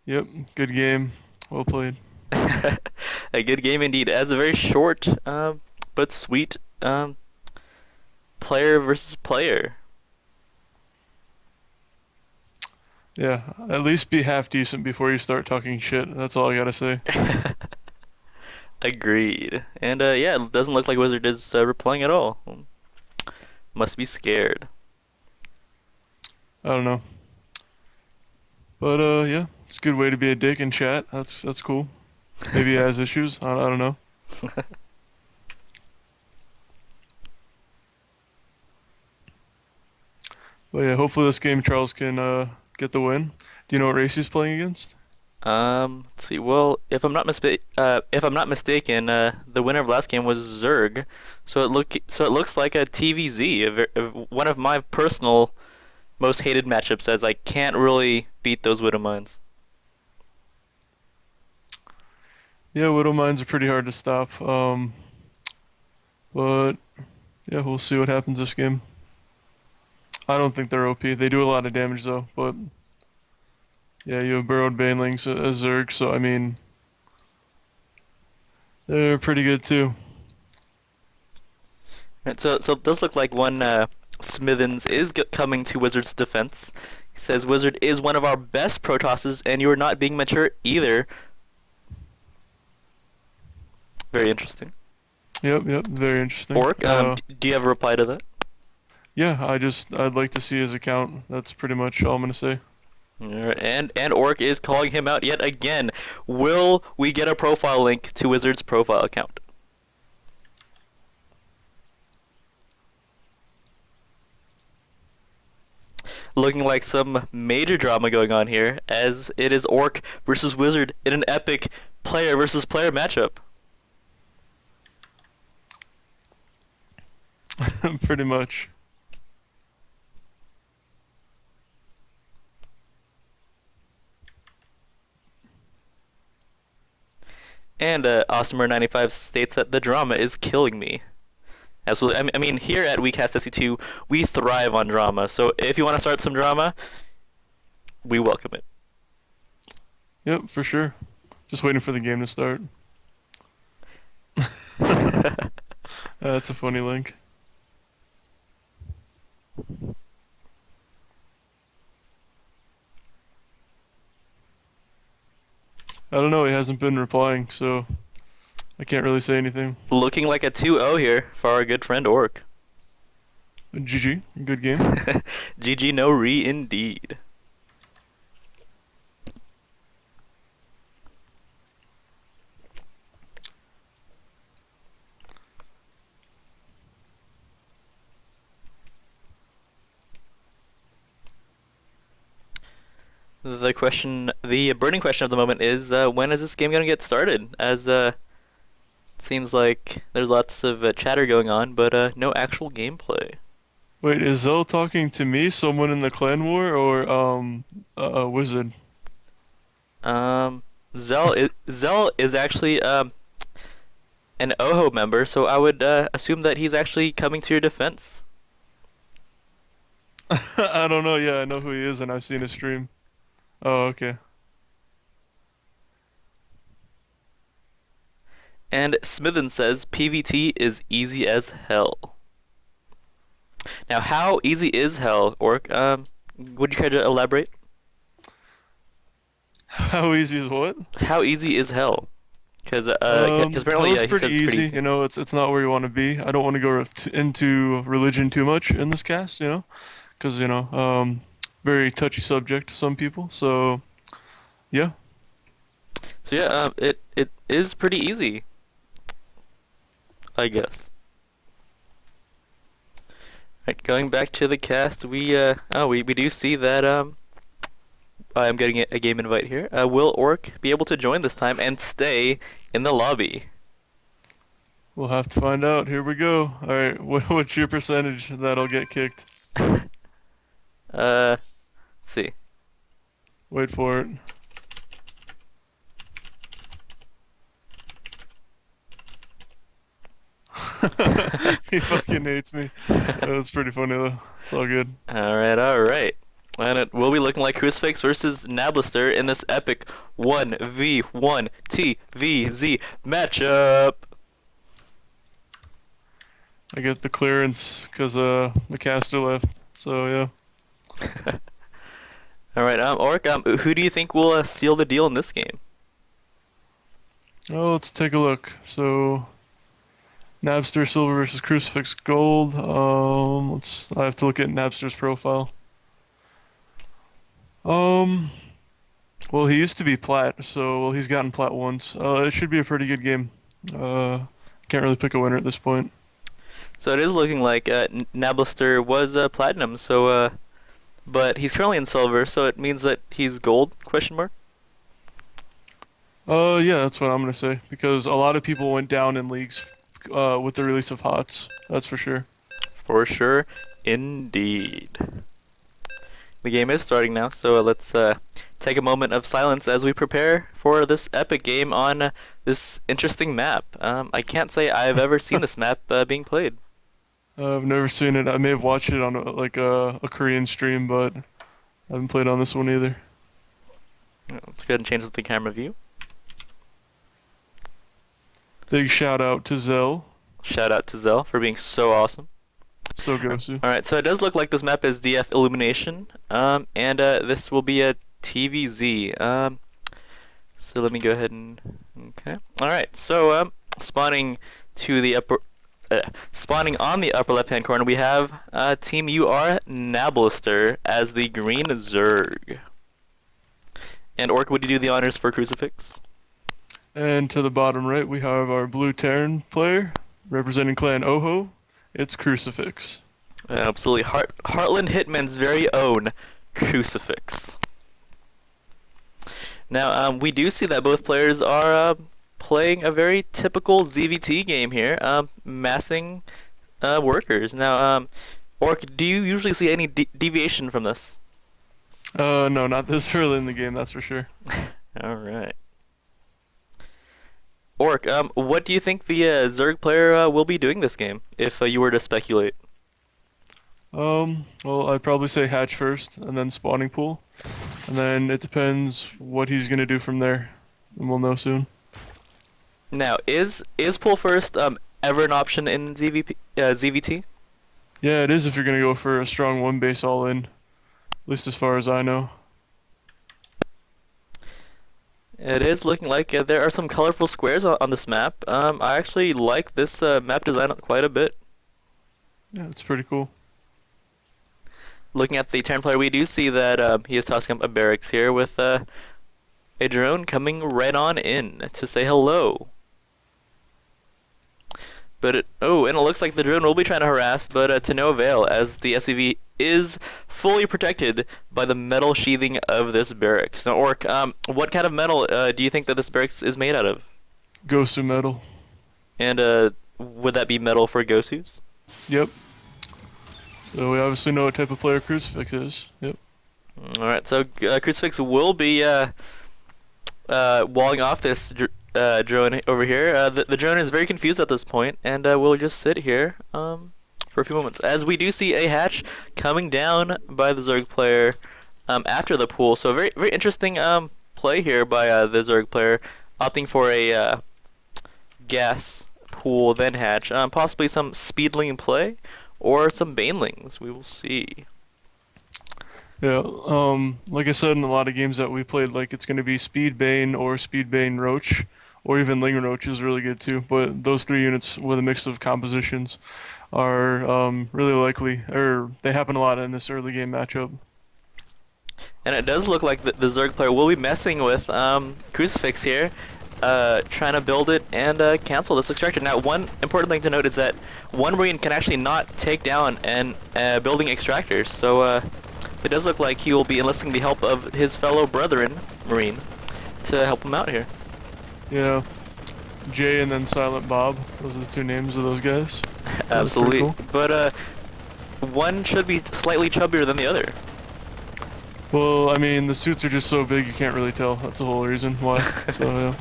Yep, good game. Well played. A good game indeed. As a very short but sweet player versus player. Yeah, at least be half decent before you start talking shit. That's all I gotta say. Agreed. And yeah, it doesn't look like Wizard is replying at all. Must be scared. I don't know. But yeah, it's a good way to be a dick in chat. That's cool. Maybe he has issues. I don't know. But yeah, hopefully this game Charles can get the win. Do you know what race he's playing against? Let's see. Well, if I'm not mistaken, the winner of last game was Zerg, so it looks like a TVZ, one of my personal most hated matchups, as I can't really beat those Widow Mines. Yeah, Widow Mines are pretty hard to stop. But yeah, we'll see what happens this game. I don't think they're OP. They do a lot of damage though, but yeah, you have burrowed banelings as Zerg, so I mean, they're pretty good too. Right, so it does look like one Smithens is coming to Wizard's defense. He says Wizard is one of our best Protosses, and you are not being mature either. Very interesting. Yep, very interesting. Orc, do you have a reply to that? Yeah, I'd like to see his account. That's pretty much all I'm gonna say. Alright, and Orc is calling him out yet again. Will we get a profile link to Wizard's profile account? Looking like some major drama going on here, as it is Orc versus Wizard in an epic player versus player matchup. Pretty much. And Awesomer95 states that the drama is killing me. Absolutely. I mean, here at WeCastSC2, we thrive on drama. So if you want to start some drama, we welcome it. Yep, for sure. Just waiting for the game to start. That's a funny link. I don't know, he hasn't been replying, so I can't really say anything. Looking like a 2-0 here for our good friend Orc. GG, good game. GG no re indeed. The burning question of the moment is when is this game gonna get started? As seems like there's lots of chatter going on, but no actual gameplay. Wait, is Zell talking to me, someone in the clan war, or a wizard? Um, Zell is actually an oHo member, so I would assume that he's actually coming to your defense. I don't know. Yeah, I know who he is, and I've seen his stream. Oh, okay. And Smithen says PvT is easy as hell. Now, how easy is hell, Orc? Would you care to elaborate? How easy is what? How easy is hell? Because apparently, Hell's yeah, he pretty said it's pretty easy. easy. You know, it's not where you want to be. I don't want to go into religion too much in this cast. You know, because very touchy subject to some people. So yeah. So yeah, it is pretty easy, I guess. Right, going back to the cast, we do see that I'm getting a game invite here. Will Orc be able to join this time and stay in the lobby? We'll have to find out. Here we go. All right, what's your percentage that'll get kicked? Let's see. Wait for it. He fucking hates me. That's pretty funny though. It's all good. All right. And it will be looking like Crucifix versus Nablister in this epic 1v1 TVZ matchup. I get the clearance because the caster left. So yeah. All right, Orc, who do you think will seal the deal in this game? Oh, let's take a look. So Napster silver versus Crucifix gold. I have to look at Napster's profile. Well, he used to be plat, so well he's gotten plat once. It should be a pretty good game. Can't really pick a winner at this point. So it is looking like Nablister was platinum, so but he's currently in silver, so it means that he's gold? Question mark. Yeah, that's what I'm gonna say because a lot of people went down in leagues with the release of HOTS. That's for sure. For sure, indeed. The game is starting now, so let's take a moment of silence as we prepare for this epic game on this interesting map. I can't say I've ever seen this map being played. I've never seen it. I may have watched it on a Korean stream, but I haven't played on this one either. Let's go ahead and change the camera view. Big shout out to Zell. Shout out to Zell for being so awesome. So Gosu. Alright, so it does look like this map is DF Illumination, and this will be a TVZ. So let me go ahead and okay. Alright, so spawning to the upper, spawning on the upper left-hand corner, we have Team UR Nablister as the green Zerg. And Orc, would you do the honors for Crucifix? And to the bottom right, we have our blue Terran player representing Clan oHHo. It's Crucifix. Absolutely, Heartland Hitman's very own Crucifix. Now, we do see that both players are playing a very typical ZVT game here, massing workers. Now, Orc, do you usually see any deviation from this? No, not this early in the game, that's for sure. Alright. Orc, what do you think the Zerg player will be doing this game, if you were to speculate? Well, I'd probably say hatch first, and then spawning pool. And then it depends what he's gonna do from there. And we'll know soon. Now, is pool first ever an option in ZVT? Yeah, it is if you're gonna go for a strong one base all in. At least as far as I know. It is looking like there are some colorful squares on this map. I actually like this map design quite a bit. Yeah, it's pretty cool. Looking at the Terran player, we do see that he is tossing up a barracks here with a drone coming right on in to say hello. But and it looks like the drone will be trying to harass, but to no avail, as the SCV is fully protected by the metal sheathing of this barracks. Now, Orc, what kind of metal do you think that this barracks is made out of? Gosu metal. And would that be metal for Gosus? Yep. So we obviously know what type of player Crucifix is. Yep. All right, so Crucifix will be walling off this drone over here. The drone is very confused at this point, and we'll just sit here for a few moments. As we do see a hatch coming down by the Zerg player after the pool. So very, very interesting play here by the Zerg player, opting for a gas pool then hatch. Possibly some speedling play or some banelings. We will see. Yeah, like I said in a lot of games that we played, like it's going to be Speed Bane or Speed Bane Roach, or even Ling Roach is really good too. But those three units with a mix of compositions are really likely, or they happen a lot in this early game matchup. And it does look like the Zerg player will be messing with Crucifix here, trying to build it and cancel this extractor. Now, one important thing to note is that one Marine can actually not take down an building extractor, so it does look like he will be enlisting the help of his fellow brethren, Marine, to help him out here. Yeah, Jay and then Silent Bob, those are the two names of those guys. Absolutely, cool. But one should be slightly chubbier than the other. Well, I mean, the suits are just so big you can't really tell. That's the whole reason why. So, yeah.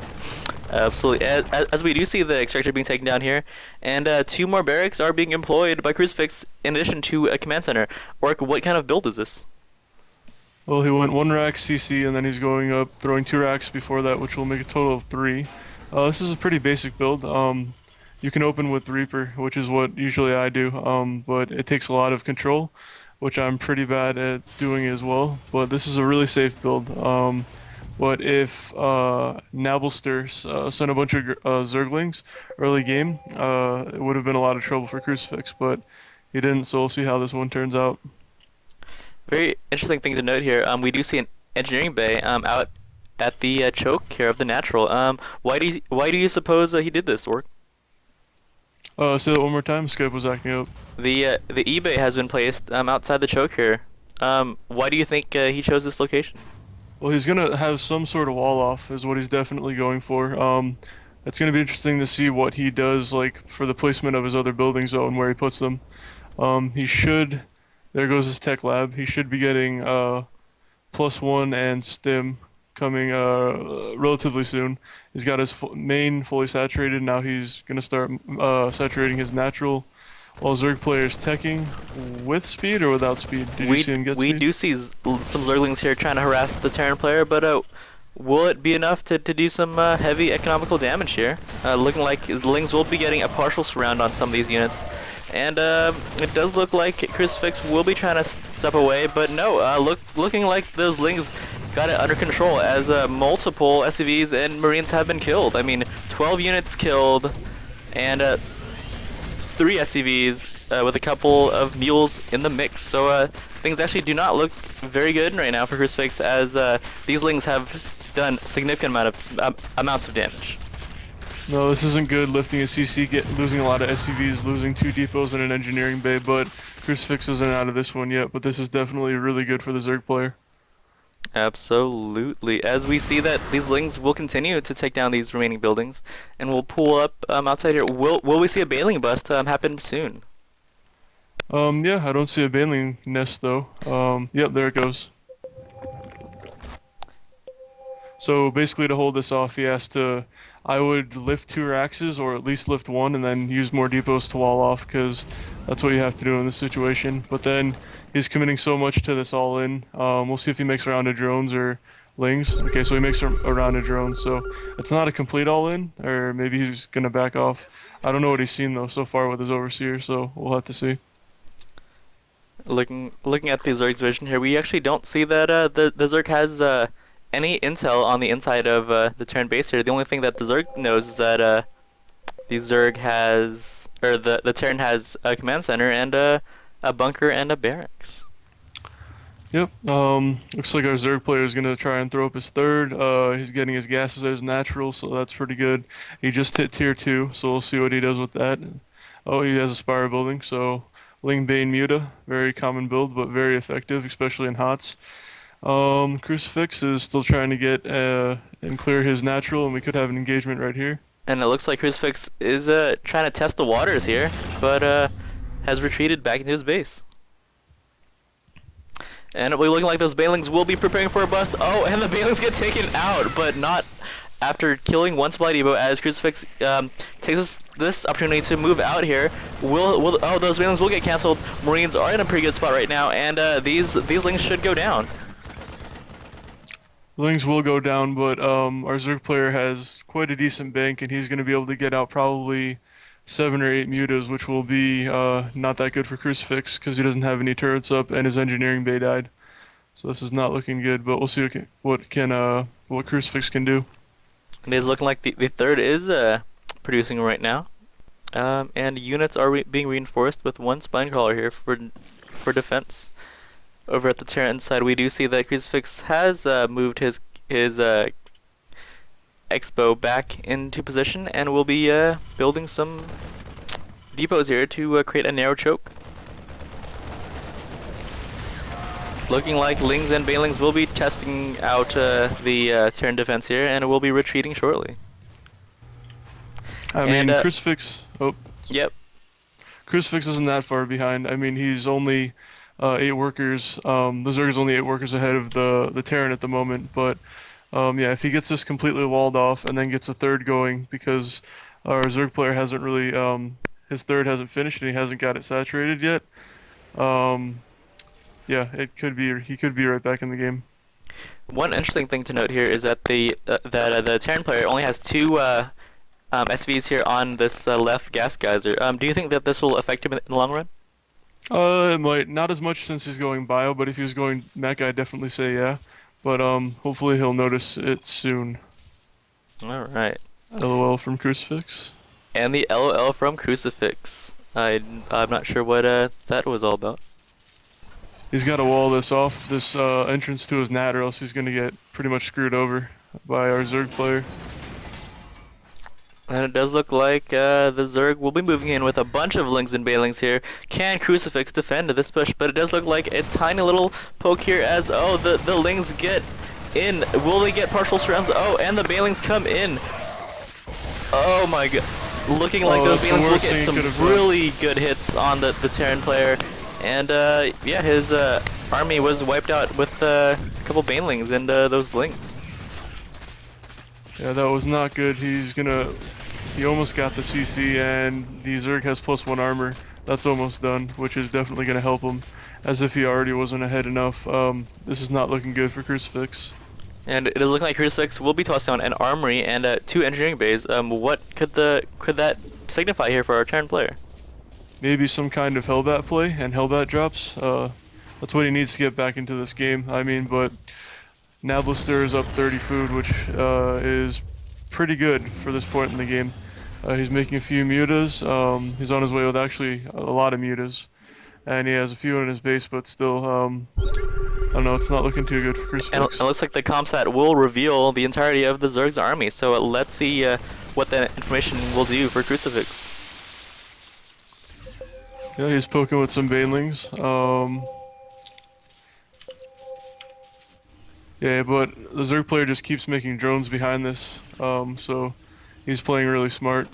Absolutely. As we do see the extractor being taken down here, and two more barracks are being employed by Crucifix in addition to a command center. Orc, what kind of build is this? Well, he went 1 rack CC, and then he's going up, throwing 2 racks before that, which will make a total of 3. This is a pretty basic build. You can open with Reaper, which is what usually I do, but it takes a lot of control, which I'm pretty bad at doing as well. But this is a really safe build. But if Nablster sent a bunch of Zerglings early game, it would have been a lot of trouble for Crucifix, but he didn't, so we'll see how this one turns out. Very interesting thing to note here. We do see an engineering bay out at the choke here of the natural. Why do you suppose he did this, Orc? Say that one more time. Skype was acting up. The E-bay has been placed outside the choke here. Why do you think he chose this location? Well, he's gonna have some sort of wall off, is what he's definitely going for. It's gonna be interesting to see what he does, like for the placement of his other buildings, though, and where he puts them. He should. There goes his tech lab. He should be getting +1 and stim coming relatively soon. He's got his main fully saturated. Now he's gonna start saturating his natural. While Zerg players teching with speed or without speed? Did you see him get speed? We do see some Zerglings here trying to harass the Terran player, but will it be enough to do some heavy economical damage here? Looking like Lings will be getting a partial surround on some of these units. And it does look like Crucifix will be trying to step away, but no, looking like those Lings got it under control as multiple SCVs and Marines have been killed. I mean, 12 units killed and 3 SCVs with a couple of mules in the mix. So things actually do not look very good right now for Crucifix, as these Lings have done significant amounts of damage. No, this isn't good. Lifting a CC, losing a lot of SCVs, losing 2 depots and an engineering bay, but Crucifix isn't out of this one yet, but this is definitely really good for the Zerg player. Absolutely. As we see that these Lings will continue to take down these remaining buildings, and we'll pull up outside here. Will we see a bailing bust happen soon? Yeah, I don't see a bailing nest though. Yep, there it goes. So basically to hold this off, he has to, I would lift 2 racks, or at least lift 1, and then use more depots to wall off, because that's what you have to do in this situation. But then he's committing so much to this all in. We'll see if he makes a round of drones or Lings. Okay, so he makes a round of drones, so it's not a complete all in, or maybe he's gonna back off. I don't know what he's seen though so far with his overseer, so we'll have to see. Looking at the Zerg's vision here, we actually don't see that the Zerg has any intel on the inside of the Terran base here. The only thing that the Zerg knows is that the Zerg has, or the Terran has a command center and a bunker and a barracks. Yep. Looks like our Zerg player is gonna try and throw up his third. He's getting his gases as natural, so that's pretty good. He just hit tier 2, so we'll see what he does with that. Oh, he has a spire building, so Ling Bane Muta, very common build, but very effective, especially in HOTS. Crucifix is still trying to get and clear his natural, and we could have an engagement right here. And it looks like Crucifix is trying to test the waters here, but has retreated back into his base. And it will be looking like those Banelings will be preparing for a bust. Oh, and the Banelings get taken out, but not after killing one Supply Depot, as Crucifix takes this opportunity to move out here. Oh, those Banelings will get canceled. Marines are in a pretty good spot right now, and these Lings should go down. Lings will go down, but our Zerg player has quite a decent bank, and he's going to be able to get out probably 7 or 8 mutas, which will be not that good for Crucifix because he doesn't have any turrets up and his engineering bay died. So this is not looking good, but we'll see what Crucifix can do. And it's looking like the third is producing right now, and units are being reinforced with one spine crawler here for defense. Over at the Terran side, we do see that Crucifix has moved his Expo back into position and will be building some depots here to create a narrow choke. Looking like Lings and Banelings will be testing out the Terran defense here and will be retreating shortly. I mean, Crucifix... Oh. Yep. Crucifix isn't that far behind. I mean, he's only 8 workers. The Zerg is only 8 workers ahead of the Terran at the moment, but yeah, if he gets this completely walled off and then gets a third going, because our Zerg player hasn't really, his third hasn't finished and he hasn't got it saturated yet, yeah, he could be right back in the game. One interesting thing to note here is that the Terran player only has 2 SVs here on this left gas geyser. Do you think that this will affect him in the long run? It might. Not as much since he's going bio, but if he was going mech, I'd definitely say yeah. But hopefully he'll notice it soon. Alright. LOL from Crucifix. And the LOL from Crucifix. I'm not sure what that was all about. He's got to wall this off, this entrance to his nat, or else he's going to get pretty much screwed over by our Zerg player. And it does look like the Zerg will be moving in with a bunch of Lings and Banelings here. Can Crucifix defend this push? But it does look like a tiny little poke here as, oh, the Lings get in. Will they get partial surrounds? Oh, and the Banelings come in. Oh my god. Looking like those Banelings will get some really good hits on the Terran player. And yeah, his army was wiped out with a couple Banelings and those Lings. Yeah, that was not good. He almost got the CC, and the Zerg has +1 armor. That's almost done, which is definitely going to help him, as if he already wasn't ahead enough. This is not looking good for Crucifix. And it is looking like Crucifix will be tossed down an armory and 2 engineering bays. What could that signify here for our Terran player? Maybe some kind of Hellbat play and Hellbat drops. That's what he needs to get back into this game. I mean, but Nablaster is up 30 food, which is pretty good for this point in the game. He's making a few mutas. He's on his way with actually a lot of mutas. And he has a few in his base, but still, I don't know, it's not looking too good for Crucifix. And it looks like the ComSat will reveal the entirety of the Zerg's army, so let's see what that information will do for Crucifix. Yeah, he's poking with some Banelings. Yeah, but the Zerg player just keeps making drones behind this, so he's playing really smart.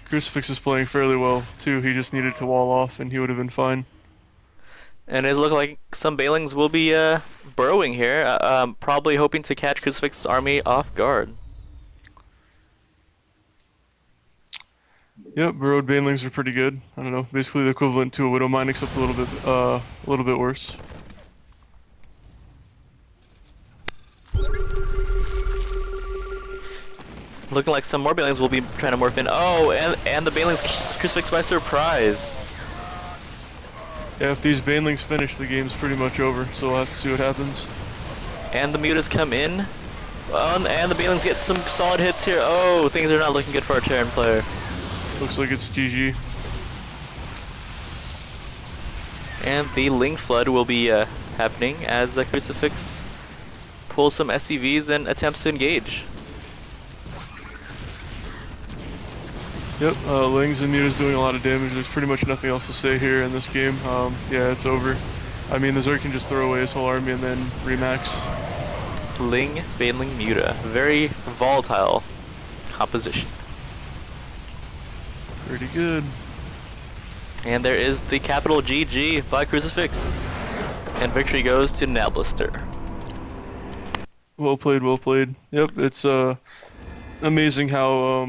Crucifix is playing fairly well, too. He just needed to wall off, and he would have been fine. And it looks like some Banelings will be burrowing here, probably hoping to catch Crucifix's army off guard. Yep, burrowed Banelings are pretty good. I don't know, basically the equivalent to a Widowmine, except a little bit worse. Looking like some more Banelings will be trying to morph in. Oh, and the Banelings Crucifix by surprise. Yeah, if these Banelings finish, the game's pretty much over, so we'll have to see what happens. And the mutas come in. And the Banelings get some solid hits here. Oh, things are not looking good for our Terran player. Looks like it's GG. And the Ling Flood will be happening as the Crucifix pulls some SCVs and attempts to engage. Yep, Ling's immune is doing a lot of damage. There's pretty much nothing else to say here in this game. Yeah, it's over. I mean, the Zerg can just throw away his whole army and then remax. Ling, Baneling, Muta. Very volatile composition. Pretty good. And there is the capital GG by Crucifix. And victory goes to Nablister. Well played, well played. Yep, it's amazing how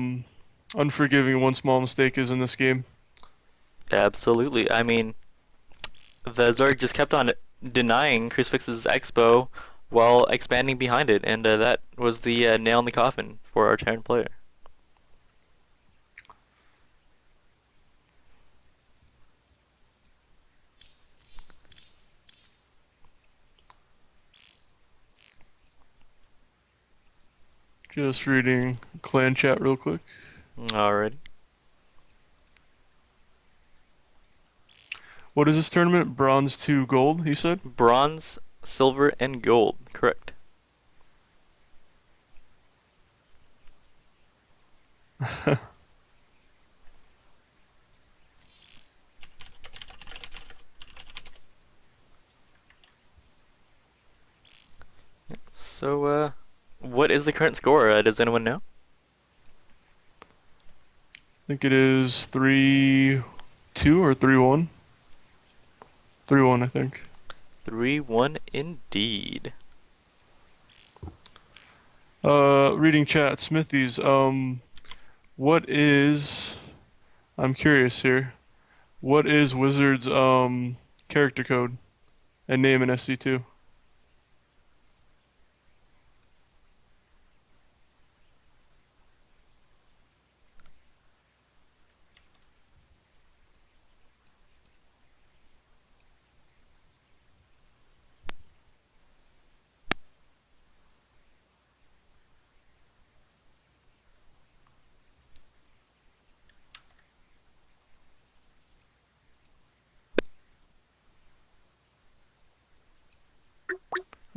unforgiving one small mistake is in this game. Absolutely. I mean, the Zerg just kept on denying Crucifix's Expo while expanding behind it, and that was the nail in the coffin for our Terran player. Just reading clan chat real quick. Alrighty. What is this tournament? Bronze to gold, he said? Bronze, silver, and gold. Correct. So, what is the current score? Does anyone know? I think it is 3-2 or 3-1. 3-1, I think. 3-1 indeed. Reading chat, Smithies, what is... I'm curious here. What is Wizard's, character code and name in SC2?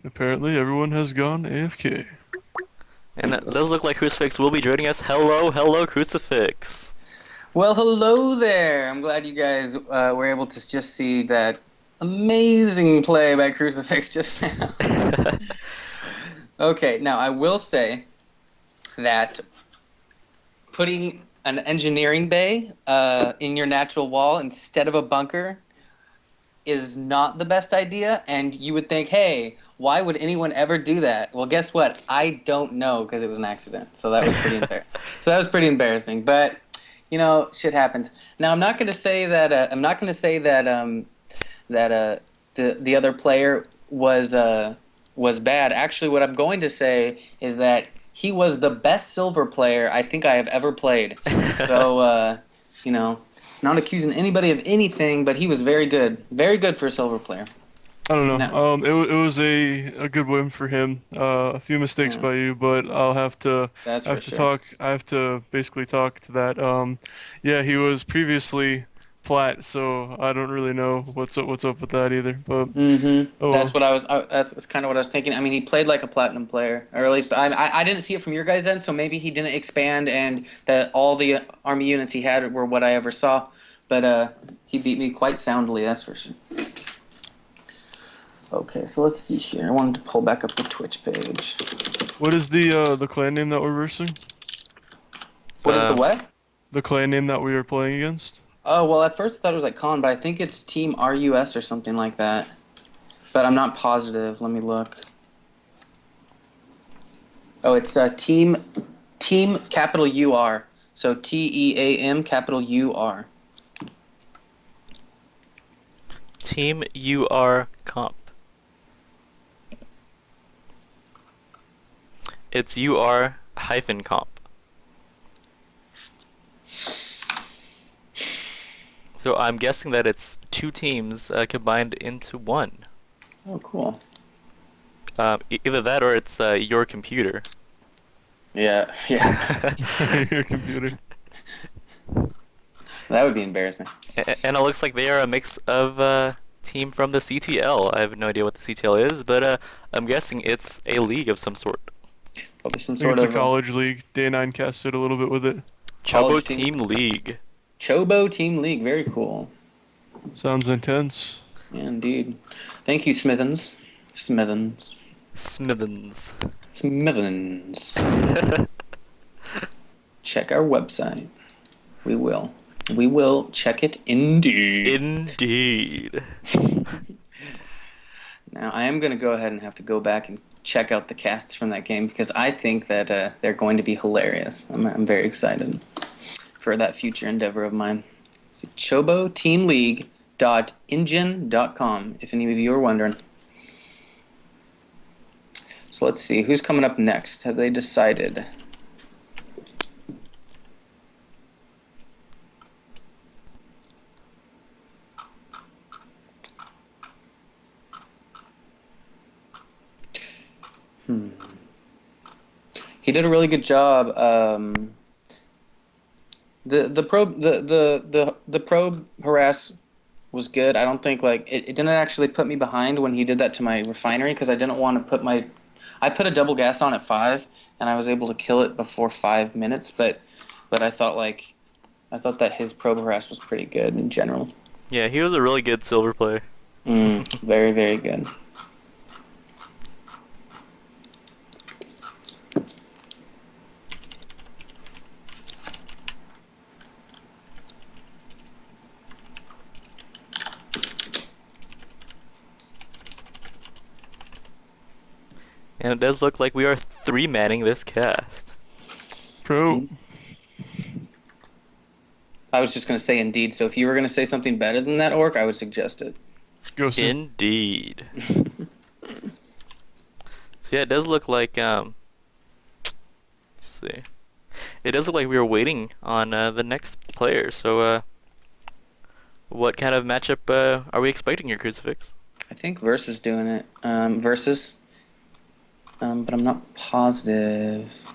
Apparently everyone has gone AFK. And it does look like Crucifix will be joining us. Hello, hello, Crucifix. Well, hello there. I'm glad you guys were able to just see that amazing play by Crucifix just now. Okay, now I will say that putting an engineering bay in your natural wall instead of a bunker is not the best idea, and you would think, hey, why would anyone ever do that? Well, guess what? I don't know, because it was an accident. So that was pretty embarrassing. But you know, shit happens. Now, I'm not going to say that the other player was bad. Actually, what I'm going to say is that he was the best silver player I think I have ever played. So, you know, not accusing anybody of anything, but he was very good for a silver player. I don't know. No. It was a good win for him. A few mistakes by you, but I'll have to. That's I have to talk. I have to basically talk to that. Yeah, he was previously plat, so I don't really know what's up with that either. But that's what I was. That's kind of what I was thinking. I mean, he played like a platinum player, or at least I didn't see it from your guys' end. So maybe he didn't expand, and that all the army units he had were what I ever saw. But he beat me quite soundly. That's for sure. Okay, so let's see here. I wanted to pull back up the Twitch page. What is the clan name that we're versing? What is the what? The clan name that we were playing against? Oh, well, at first I thought it was like Con, but I think it's Team RUS or something like that. But I'm not positive. Let me look. Oh, it's Team capital UR. So TEAM capital UR. Team UR Comp. It's UR hyphen comp. So I'm guessing that it's two teams combined into one. Oh, cool. Either that or it's your computer. Yeah, yeah. Your computer. That would be embarrassing. And it looks like they are a mix of team from the CTL. I have no idea what the CTL is, but I'm guessing it's a league of some sort. Probably some I think sort it's a of college league. Day9 casted a little bit with it. Chobo college team. Team League. Chobo Team League. Very cool. Sounds intense. Yeah, indeed. Thank you, Smithens. Smithens. Smithens. Smithens. Check our website. We will. We will check it indeed. Indeed. Now, I am going to go ahead and have to go back and check out the casts from that game because I think that they're going to be hilarious. I'm very excited for that future endeavor of mine. It's choboteamleague.engine.com, if any of you are wondering. So let's see, who's coming up next? Have they decided? He did a really good job. The probe harass was good. I don't think it didn't actually put me behind when he did that to my refinery because I didn't want to put I put a double gas on at 5 and I was able to kill it before 5 minutes, but I thought that his probe harass was pretty good in general. Yeah, he was a really good silver player. Very, very good. And it does look like we are 3-manning this cast. Pro. I was just going to say indeed, so if you were going to say something better than that, Orc, I would suggest it. Go Sid. Indeed. So yeah, it does look like let's see. It does look like we were waiting on the next player. So what kind of matchup are we expecting here, Crucifix? I think Versus doing it. Versus. But I'm not positive.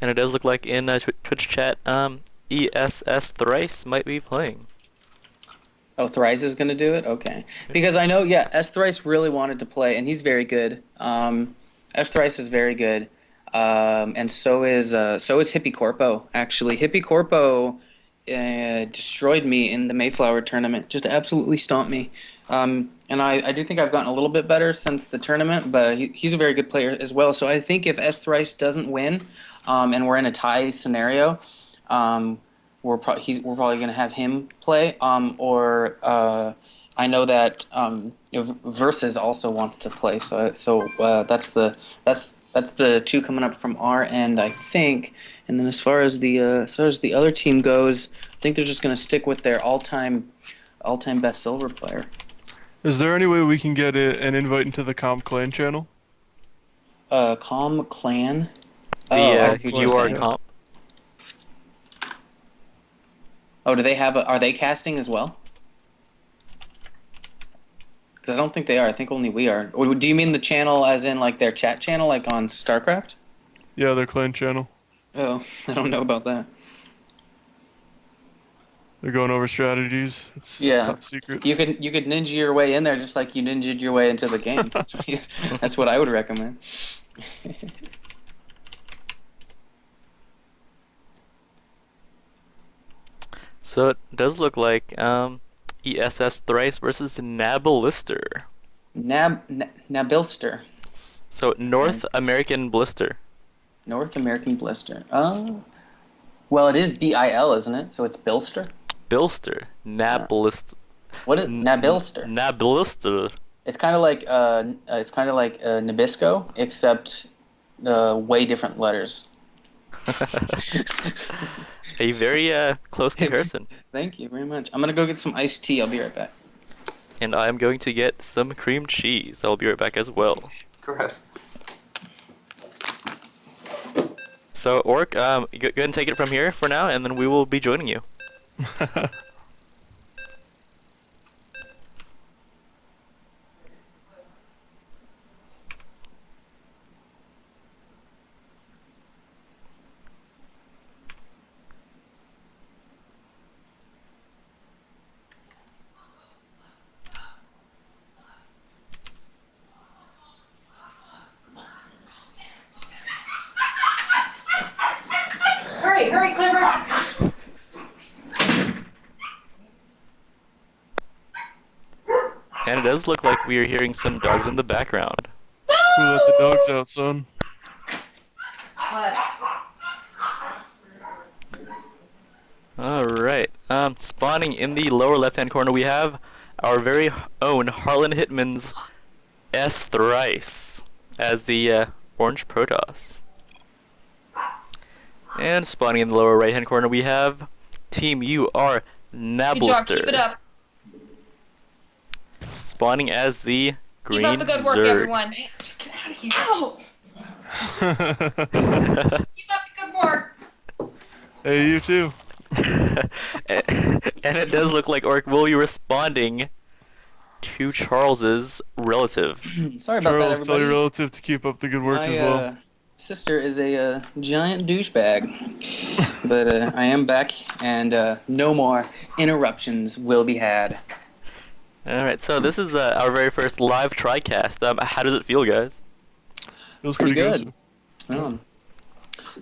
And it does look like in Twitch chat, ESS Thrice might be playing. Oh, Thrice is going to do it? Okay. Because I know, yeah, S. Thrice really wanted to play, and he's very good. S. Thrice is very good. And so is Hippie Corpo, actually. Hippie Corpo destroyed me in the Mayflower tournament, just absolutely stomped me. And I do think I've gotten a little bit better since the tournament, but he's a very good player as well. So I think if S. Thrice doesn't win, and we're in a tie scenario, we're probably going to have him play. Or I know that Versus also wants to play. So that's the two coming up from our end, I think. And then as far as the other team goes, I think they're just going to stick with their all-time best silver player. Is there any way we can get an invite into the Comp Clan channel? Com Clan. The I see what you're UR saying. comp. Oh, do they have? Are they casting as well? Because I don't think they are. I think only we are. Or do you mean the channel, as in like their chat channel, like on StarCraft? Yeah, their clan channel. Oh, I don't know about that. They're going over strategies. It's top secret. You could ninja your way in there just like you ninja'd your way into the game. That's what I would recommend. So it does look like ESS Thrice versus Nabilister. Nabilster. So North American Blister. North American Blister. Oh. Well, it is BIL, isn't it? So it's Bilster? Bilster. Nabilister. What is Nabilster? Nabilister. It's kind of like Nabisco, except way different letters. A very close comparison. Thank you very much. I'm gonna go get some iced tea. I'll be right back. And I'm going to get some cream cheese. I'll be right back as well. Gross. So, Orc, go ahead and take it from here for now, and then we will be joining you. Hurry, Clifford! And it does look like we are hearing some dogs in the background. Who let the dogs out, son? What? Alright. Spawning in the lower left-hand corner, we have our very own Harlan Hitman's S Thrice as the orange Protoss. And spawning in the lower right-hand corner, we have Team UR Good job, keep it Nablister. up. Spawning as the green Keep up the good work, Zerg. everyone. Get out of here. Ow. Keep up the good work. Hey, you too. And it does look like Orc will be responding to Charles's relative. Sorry about that, Charles, tell everybody. your relative to keep up the good work My as well. sister is a giant douchebag, but I am back, and no more interruptions will be had. Alright, so this is our very first live TriCast. How does it feel, guys? Feels Pretty pretty good.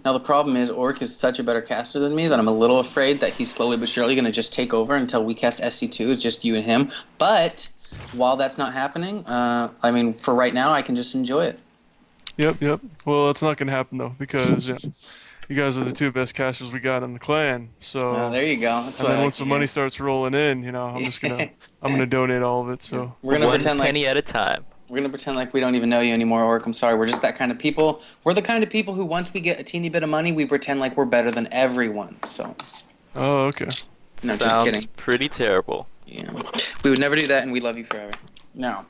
Now the problem is, Orc is such a better caster than me that I'm a little afraid that he's slowly but surely going to just take over until WeCastSC2 is just you and him. But while that's not happening, I mean, for right now, I can just enjoy it. Yep. Well, it's not gonna happen though because you guys are the two best casters we got in the clan. So There you go. That's and what then I once the like to money hear. starts rolling in, I'm gonna donate all of it. So We're gonna One pretend like penny at a time. we don't even know you anymore, Orc. I'm sorry. We're just that kind of people. We're the kind of people who, once we get a teeny bit of money, we pretend like we're better than everyone. So, oh, okay. no, just Sounds kidding. pretty terrible. Yeah, we would never do that, and we love you forever. Now,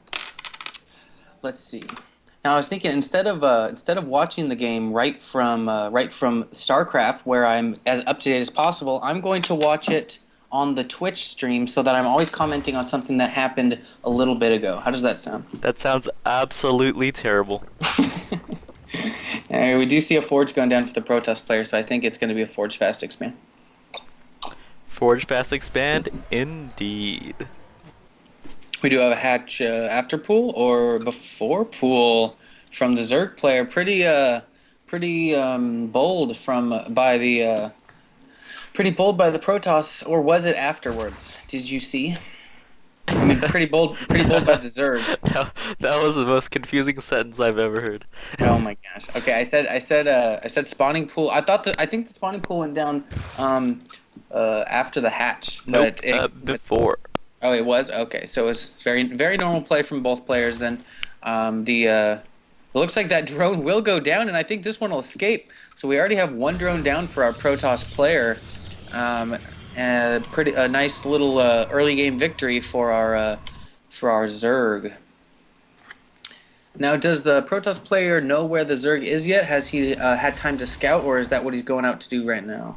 let's see. Now, I was thinking instead of watching the game right from StarCraft, where I'm as up to date as possible, I'm going to watch it on the Twitch stream so that I'm always commenting on something that happened a little bit ago. How does that sound? That sounds absolutely terrible. We do see a Forge going down for the Protoss player, so I think it's going to be a Forge Fast expand. Forge Fast Expand, indeed. We do have a hatch after pool or before pool from the Zerg player. Pretty bold pretty bold by the Protoss, or was it afterwards? Did you see? I mean, pretty bold by the Zerg. That was the most confusing sentence I've ever heard. Oh my gosh. Okay, I said spawning pool. I think the spawning pool went down after the hatch. Nope, But before. Oh, it was? Okay, so it was very, very normal play from both players then. It looks like that drone will go down, and I think this one will escape. So we already have one drone down for our Protoss player. A nice little early game victory for our Zerg. Now, does the Protoss player know where the Zerg is yet? Has he had time to scout, or is that what he's going out to do right now?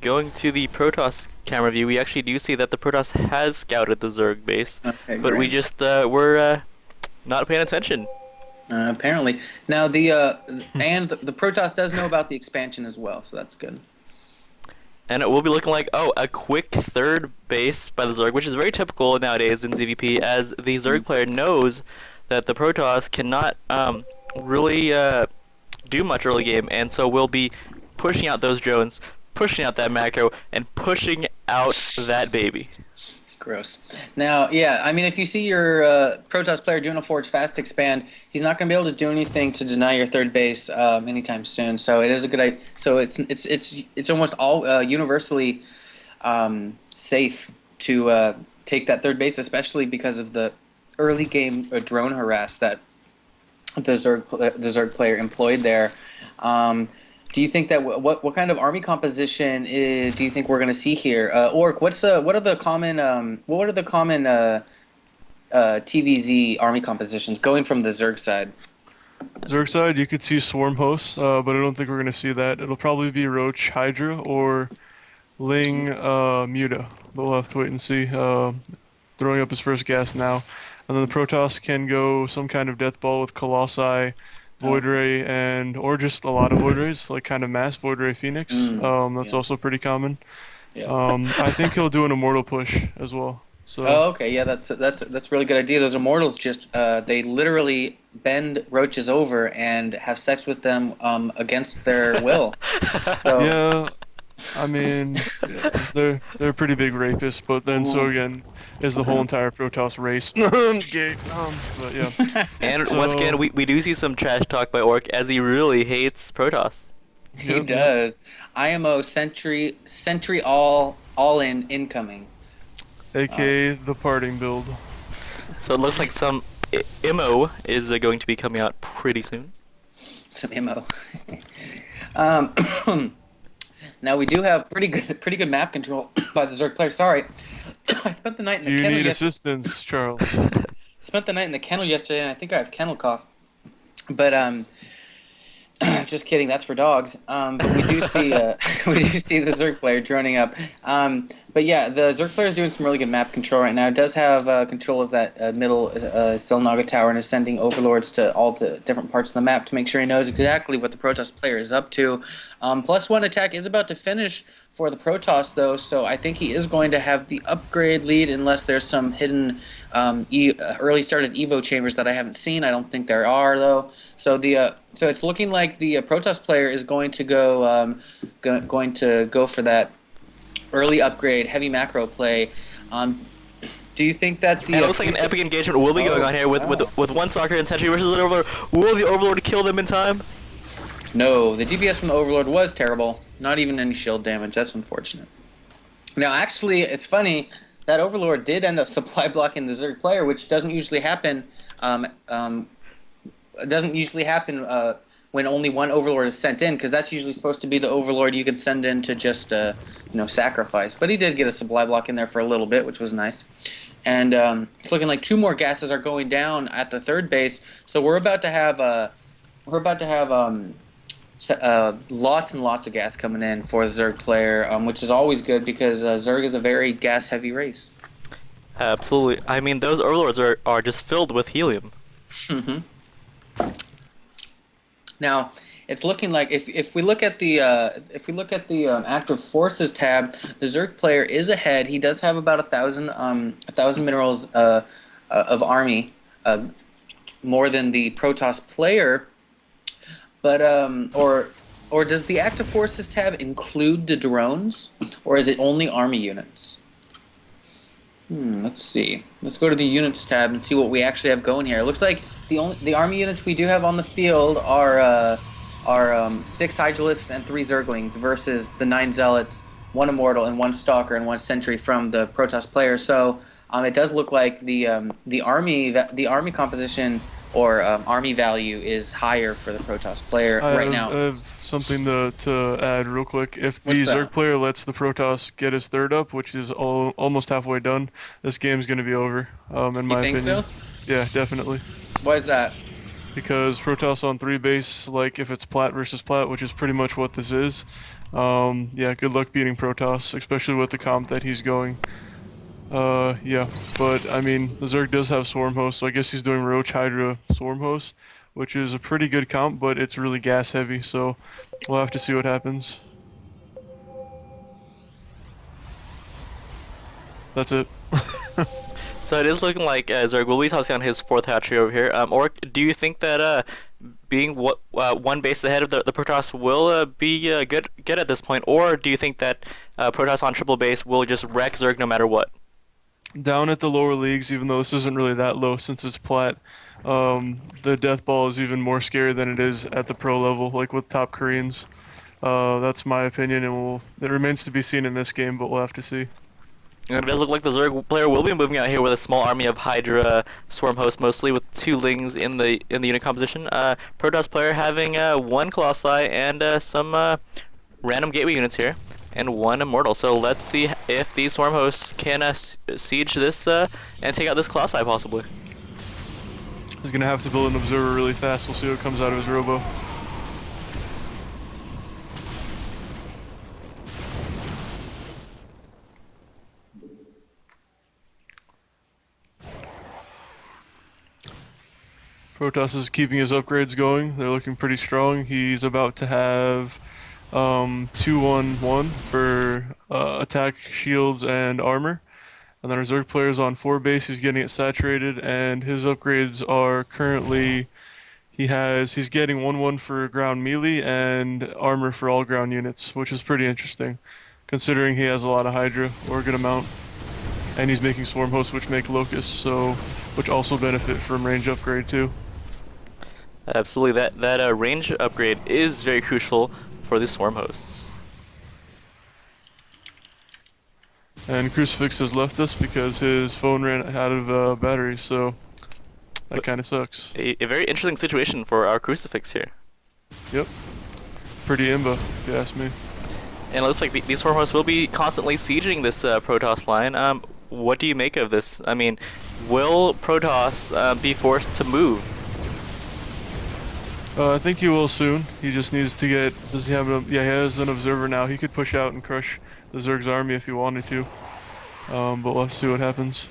Going to the Protoss camera view, we actually do see that the Protoss has scouted the Zerg base, Okay, but we great. just were not paying attention. Apparently. Now and the Protoss does know about the expansion as well, so that's good. And it will be looking like, a quick third base by the Zerg, which is very typical nowadays in ZVP, as the Zerg player knows that the Protoss cannot really do much early game, and so we'll be pushing out those drones, pushing out that macro, and pushing out that baby. Gross. Now, yeah, I mean, if you see your Protoss player doing a Forge Fast expand, he's not going to be able to do anything to deny your third base anytime soon. So it is a good idea. So it's almost all universally safe to take that third base, especially because of the early game drone harass that the Zerg player employed there. Do you think that what kind of army composition do you think we're going to see here? Orc, what are the common TVZ army compositions going from the Zerg side? Zerg side, you could see Swarm hosts, but I don't think we're going to see that. It'll probably be Roach Hydra or Ling Muta. We'll have to wait and see. Throwing up his first gas now. And then the Protoss can go some kind of death ball with Colossi, Void Ray, or just a lot of Void Rays, like kind of mass Void Ray Phoenix. That's Yeah. also pretty common. Yeah. I think he'll do an Immortal push as well. So Oh, okay. Yeah, that's a really good idea. Those immortals just they literally bend roaches over and have sex with them against their will. So yeah, I mean, they're pretty big rapists, but then so again is the whole entire Protoss race. Gay. But yeah. And So- once again, we do see some trash talk by Orc as he really hates Protoss. he Yep, does. IMO Sentry all in incoming. AKA the parting build. So it looks like some IMO is going to be coming out pretty soon. Some ammo. Now we do have pretty good map control by the Zerg player. Sorry, I spent the night in Do the you kennel need yesterday. assistance, Charles? Spent the night in the kennel yesterday, and I think I have kennel cough. But just kidding. That's for dogs. But we do see the Zerg player droning up. But yeah, the Zerg player is doing some really good map control right now. It does have control of that middle Selnaga tower and is sending overlords to all the different parts of the map to make sure he knows exactly what the Protoss player is up to. +1 attack is about to finish for the Protoss though, so I think he is going to have the upgrade lead unless there's some hidden early started Evo chambers that I haven't seen. I don't think there are though. So so it's looking like the Protoss player is going to go for that early upgrade, heavy macro play. Do you think that the? And it looks like an epic engagement will be going on here with one soccer and Sentry versus an Overlord. Will the Overlord kill them in time? No, the DPS from the Overlord was terrible. Not even any shield damage. That's unfortunate. Now, actually, it's funny that Overlord did end up supply blocking the Zerg player, which doesn't usually happen. When only one Overlord is sent in, because that's usually supposed to be the Overlord you can send in to just sacrifice. But he did get a supply block in there for a little bit, which was nice. And it's looking like 2 more gases are going down at the third base. So we're about to have lots and lots of gas coming in for the Zerg player, which is always good because Zerg is a very gas-heavy race. Absolutely. I mean, those Overlords are just filled with helium. Mm-hmm. Now, it's looking like if we look at the active forces tab, the Zerg player is ahead. He does have about 1,000 minerals of army, more than the Protoss player. But or does the active forces tab include the drones, or is it only army units? Let's see. Let's go to the units tab and see what we actually have going here. It looks like the army units we do have on the field are 6 Hydralisks and 3 Zerglings versus the 9 Zealots, 1 Immortal, and 1 Stalker and 1 Sentry from the Protoss player. So it does look like the army composition or army value is higher for the Protoss player right now. I have something to add real quick. If the What's that? Zerg player lets the Protoss get his third up, which is almost halfway done, this game's going to be over, in my You think opinion. so? Yeah, definitely. Why is that? Because Protoss on 3 base, like if it's plat versus plat, which is pretty much what this is, yeah, good luck beating Protoss, especially with the comp that he's going. Yeah, but I mean, the Zerg does have Swarm Host, so I guess he's doing Roach Hydra Swarm Host, which is a pretty good comp, but it's really gas heavy, so we'll have to see what happens. That's it. So it is looking like Zerg will be tossing on his 4th hatchery over here. Or do you think that being one base ahead of the Protoss will be good at this point, or do you think that Protoss on triple base will just wreck Zerg no matter what? Down at the lower leagues, even though this isn't really that low since it's plat, the death ball is even more scary than it is at the pro level, like with top Koreans. That's my opinion, and it remains to be seen in this game, but we'll have to see. And it does look like the Zerg player will be moving out here with a small army of Hydra swarm hosts, mostly with 2 Lings in the unit composition. Protoss player having 1 Colossi and some random gateway units here, and 1 Immortal. So let's see if these swarm hosts can siege this and take out this Colossi possibly. He's gonna have to build an observer really fast. We'll see what comes out of his robo. Protoss is keeping his upgrades going. They're looking pretty strong. He's about to have 2-1-1 for attack, shields, and armor. And then our Zerg player's on 4 base. He's getting it saturated, and his upgrades are currently he's getting 1-1 for ground melee and armor for all ground units, which is pretty interesting, considering he has a lot of Hydra or a good amount, and he's making swarm hosts which make locusts, which also benefit from range upgrade too. Absolutely, that range upgrade is very crucial for the swarm hosts. And Crucifix has left us because his phone ran out of batteries, so that kind of sucks. A very interesting situation for our Crucifix here. Yep. Pretty imba, if you ask me. And it looks like these swarm hosts will be constantly sieging this Protoss line. What do you make of this? I mean, will Protoss be forced to move? I think he will soon. He just needs to get. Does he have yeah, he has an observer now. He could push out and crush the Zerg's army if he wanted to. But we'll have to see what happens.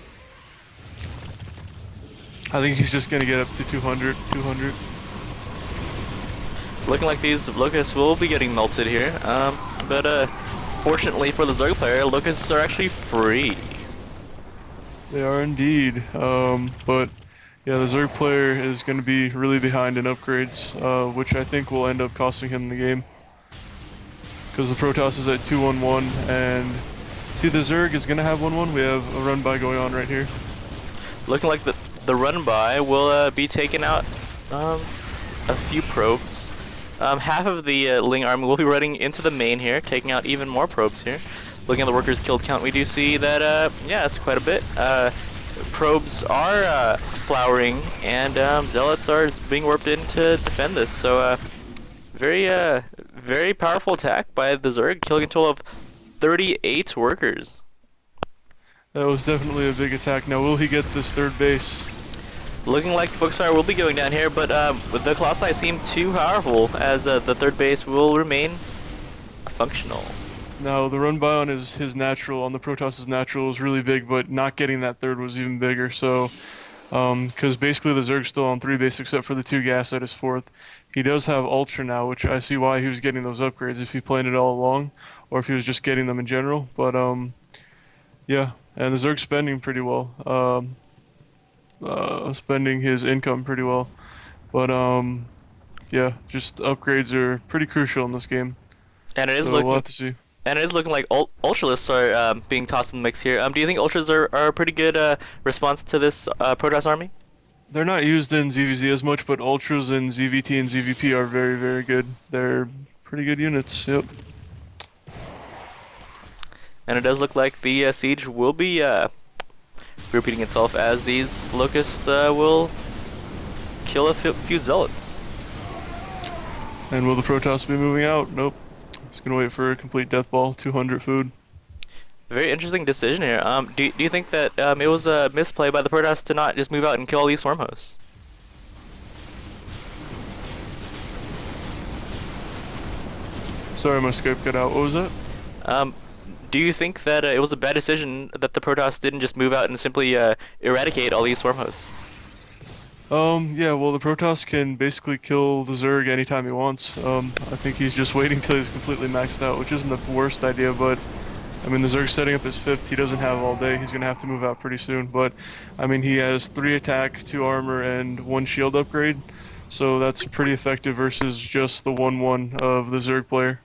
I think he's just gonna get up to 200. Looking like these locusts will be getting melted here. But fortunately for the Zerg player, locusts are actually free. They are indeed. But yeah, the Zerg player is going to be really behind in upgrades, which I think will end up costing him the game. Because the Protoss is at 2-1-1, and see, the Zerg is going to have 1-1. We have a run-by going on right here. Looking like the run-by will be taking out a few probes. Half of the Ling army will be running into the main here, taking out even more probes here. Looking at the workers killed count, we do see that, yeah, it's quite a bit. Probes are flowering, and zealots are being warped in to defend this. So, very powerful attack by the Zerg, killing a total of 38 workers. That was definitely a big attack. Now, will he get this 3rd base? Looking like Bookstar will be going down here, but the Colossi seem too powerful, as the 3rd base will remain functional. Now, the run-by on his natural, on the Protoss's natural, was really big, but not getting that 3rd was even bigger. So, because basically the Zerg's still on 3 base except for the 2 gas at his 4th. He does have Ultra now, which I see why he was getting those upgrades, if he planned it all along, or if he was just getting them in general. But, yeah, and the Zerg's spending pretty well. Spending his income pretty well. But, yeah, just upgrades are pretty crucial in this game. And it is so looking, we'll have to see. And it is looking like Ultralists are being tossed in the mix here. Do you think Ultras are a pretty good response to this Protoss army? They're not used in ZVZ as much, but Ultras in ZVT and ZVP are very, very good. They're pretty good units, yep. And it does look like the siege will be repeating itself as these locusts will kill a few zealots. And will the Protoss be moving out? Nope. Just gonna wait for a complete death ball, 200 food. Very interesting decision here. Do you think that it was a misplay by the Protoss to not just move out and kill all these swarm hosts? Sorry, my Skype got out. What was that? Do you think that it was a bad decision that the Protoss didn't just move out and simply eradicate all these swarm hosts? Yeah, well, the Protoss can basically kill the Zerg anytime he wants. I think he's just waiting till he's completely maxed out, which isn't the worst idea, but I mean, the Zerg's setting up his 5th. He doesn't have all day. He's going to have to move out pretty soon, but I mean, he has 3 attack, 2 armor, and 1 shield upgrade, so that's pretty effective versus just the 1-1 of the Zerg player.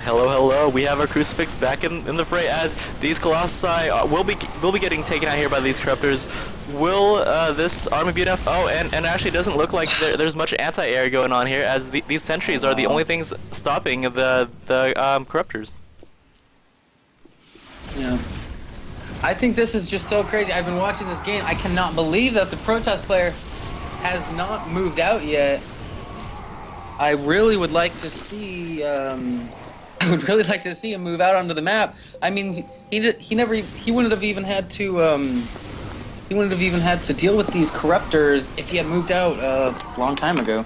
Hello, hello. We have our Crucifix back in the fray as these Colossi will be getting taken out here by these Corruptors. Will this army be enough? Oh, and it actually doesn't look like there's much anti-air going on here, as these sentries are the only things stopping the Corruptors. Yeah. I think this is just so crazy. I've been watching this game. I cannot believe that the Protoss player has not moved out yet. I really would like to see. I would really like to see him move out onto the map. I mean, he wouldn't have even had to. He wouldn't have even had to deal with these corruptors if he had moved out a long time ago.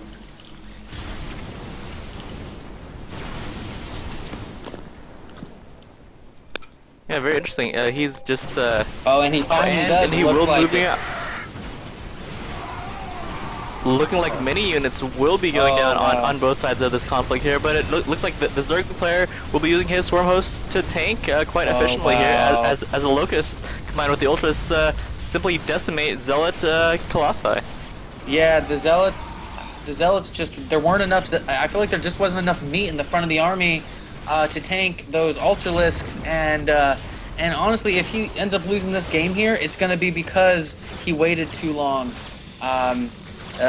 Yeah, very interesting. He's just Oh, and he finally does. and he it looks will like moving it. out. Looking like many units will be going down wow. on both sides of this conflict here, but it looks like the Zerg player will be using his Swarm Host to tank quite efficiently here, wow. as a Locust combined with the Ultras simply decimate Zealot Colossi. Yeah, the Zealots just, there weren't enough, I feel like there just wasn't enough meat in the front of the army to tank those Ultralisks, and honestly, if he ends up losing this game here, it's going to be because he waited too long.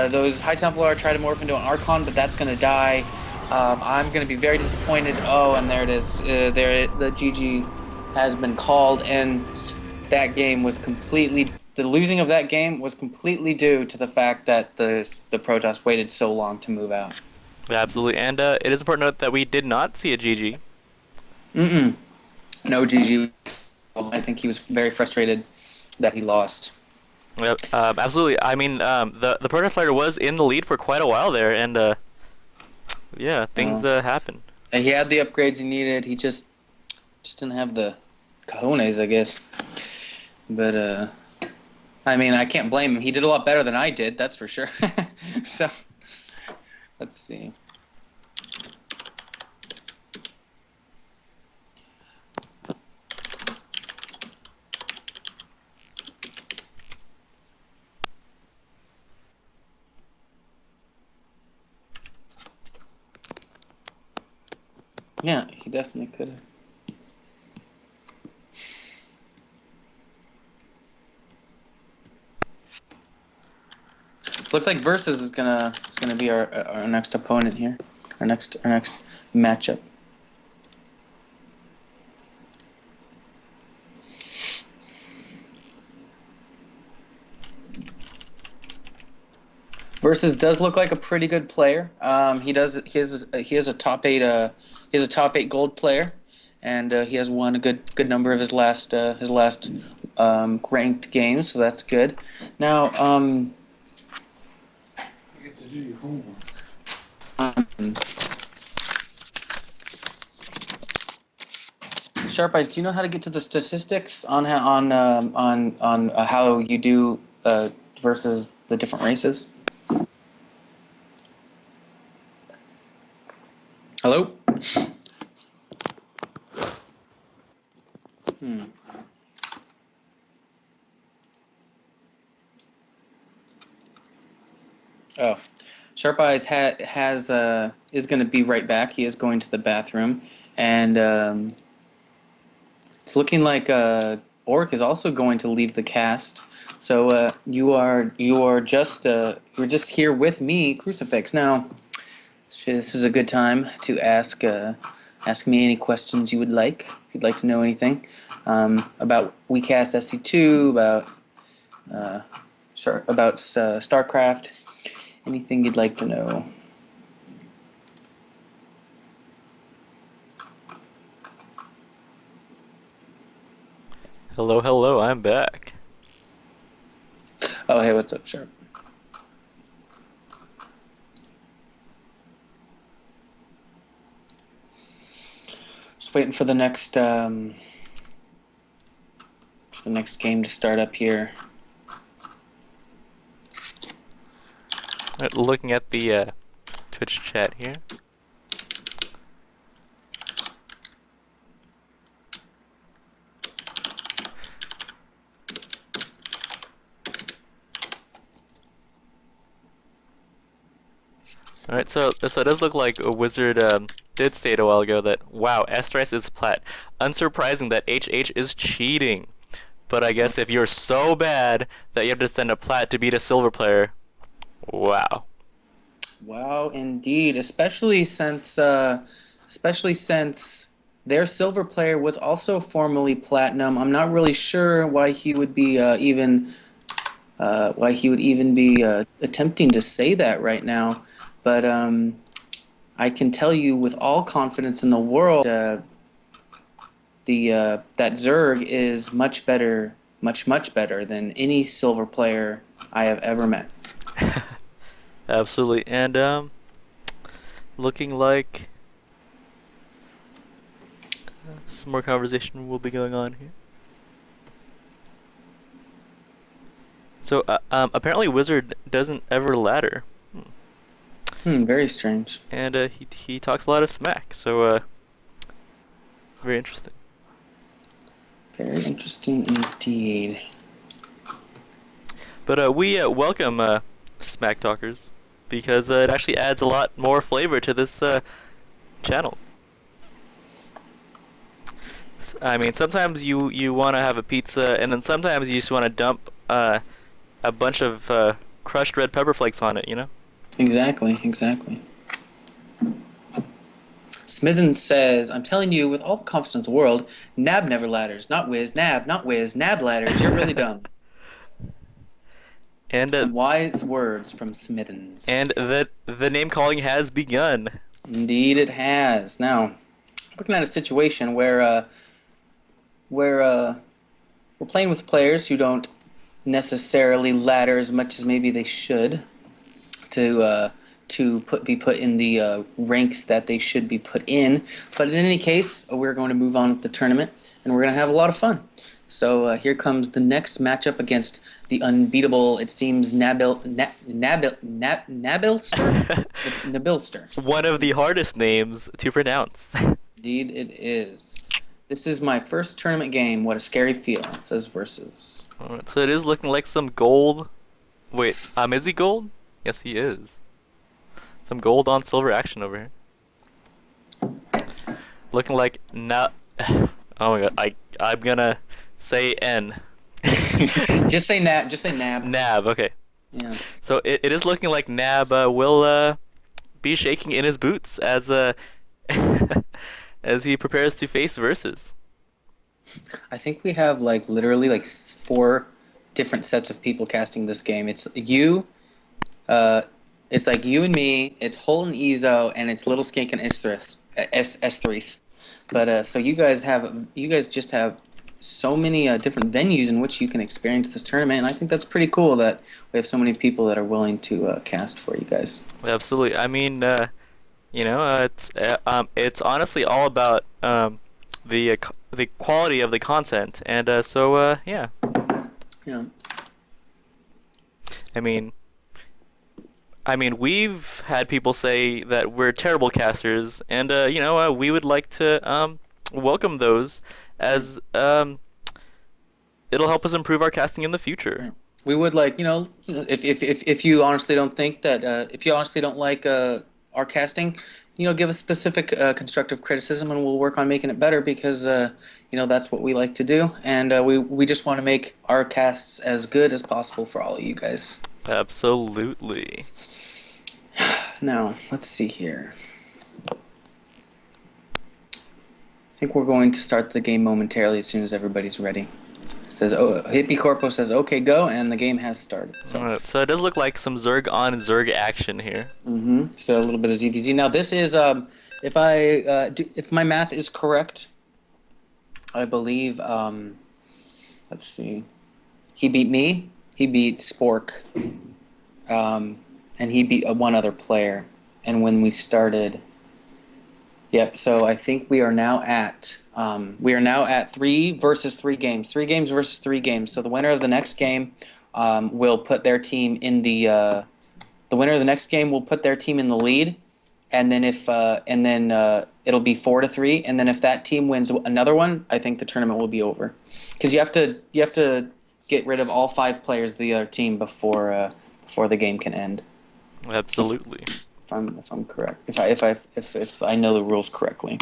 Those High Templar try to morph into an Archon, but that's going to die. I'm going to be very disappointed. Oh, and there it is. The GG has been called, and that game was completely... The losing of that game was completely due to the fact that the Protoss waited so long to move out. Absolutely, and it is important to note that we did not see a GG. No GG. I think he was very frustrated that he lost. Yep, absolutely. I mean, the Protoss player was in the lead for quite a while there, and yeah, things happen. He had the upgrades he needed. He just didn't have the cojones, I guess. But I mean, I can't blame him. He did a lot better than I did, that's for sure. So, let's see. Yeah, he definitely could have. Looks like Versus is gonna be our next opponent here, our next matchup. Versus does look like a pretty good player. He has a top 8 gold player, and he has won a good number of his last ranked games, so that's good. Now you get to do your homework. Sharp Eyes, do you know how to get to the statistics on how you do versus the different races? Hello? Oh, Sharp Eyes is going to be right back. He is going to the bathroom, and it's looking like Orc is also going to leave the cast. So you're just here with me, Crucifix. Now, this is a good time to ask me any questions you would like, if you'd like to know anything about WeCastSC2, about StarCraft. Anything you'd like to know. Hello, hello, I'm back. Oh, hey, what's up, Sharp? Just waiting for the next game to start up here. Looking at the Twitch chat here. Alright, so it does look like a wizard did state a while ago that, wow, Esterice is plat. Unsurprising that HH is cheating. But I guess if you're so bad that you have to send a plat to beat a silver player, wow. Wow, indeed. Especially since their silver player was also formerly platinum. I'm not really sure why he would be attempting to say that right now, but I can tell you with all confidence in the world, that Zerg is much better, much better than any silver player I have ever met. Absolutely. And looking like some more conversation will be going on here. So apparently Wizard doesn't ever ladder. Very strange. And he talks a lot of smack. So very interesting. Very interesting indeed. But we welcome smack talkers because it actually adds a lot more flavor to this channel. I mean, sometimes you want to have a pizza, and then sometimes you just want to dump a bunch of crushed red pepper flakes on it, you know? Exactly. Smithen says, I'm telling you with all the confidence in the world, Nab never ladders. Not Wiz, Nab, not Wiz, Nab ladders. You're really dumb. And some wise words from Smithens. And that the name calling has begun. Indeed it has. Now, looking at a situation where we're playing with players who don't necessarily ladder as much as maybe they should to be put in the ranks that they should be put in. But in any case, we're going to move on with the tournament, and we're going to have a lot of fun. So here comes the next matchup against the unbeatable, it seems, Nabilster? Nabilster. One of the hardest names to pronounce. Indeed it is. This is my first tournament game. What a scary feel. It says versus. Alright, so it is looking like some gold. Wait, is he gold? Yes, he is. Some gold on silver action over here. Looking like not. Oh my god, I'm gonna say N. Just say Nab. Just say Nab. Nab, okay. Yeah. So it is looking like Nab will be shaking in his boots as as he prepares to face versus. I think we have literally 4 different sets of people casting this game. It's you, it's like you and me, it's Holt and Ezo, and it's Little Skink and S3s. But so you guys just have so many different venues in which you can experience this tournament, and I think that's pretty cool that we have so many people that are willing to cast for you guys. Absolutely. I mean, it's honestly all about the quality of the content, and yeah. Yeah. I mean, we've had people say that we're terrible casters, and we would like to welcome those, as it'll help us improve our casting in the future. We would if you honestly don't think that if you honestly don't like our casting, give us specific constructive criticism, and we'll work on making it better, because that's what we like to do, and we just want to make our casts as good as possible for all of you guys. Absolutely. Now, let's see here. I think we're going to start the game momentarily as soon as everybody's ready. It says, Hippie Corpo says, okay, go, and the game has started. So it does look like some Zerg on Zerg action here. So a little bit of ZVZ. Now this is, if my math is correct, I believe, let's see, he beat me, he beat Spork, and he beat one other player. And when we started, so I think we are now at 3 versus 3 games. 3 games versus 3 games. So the winner of the next game will put their team in the winner of the next game will put their team in the lead, and then it'll be 4-3, and then if that team wins another one, I think the tournament will be over, because you have to get rid of all 5 players of the other team before the game can end. Absolutely. If I'm correct, if I know the rules correctly.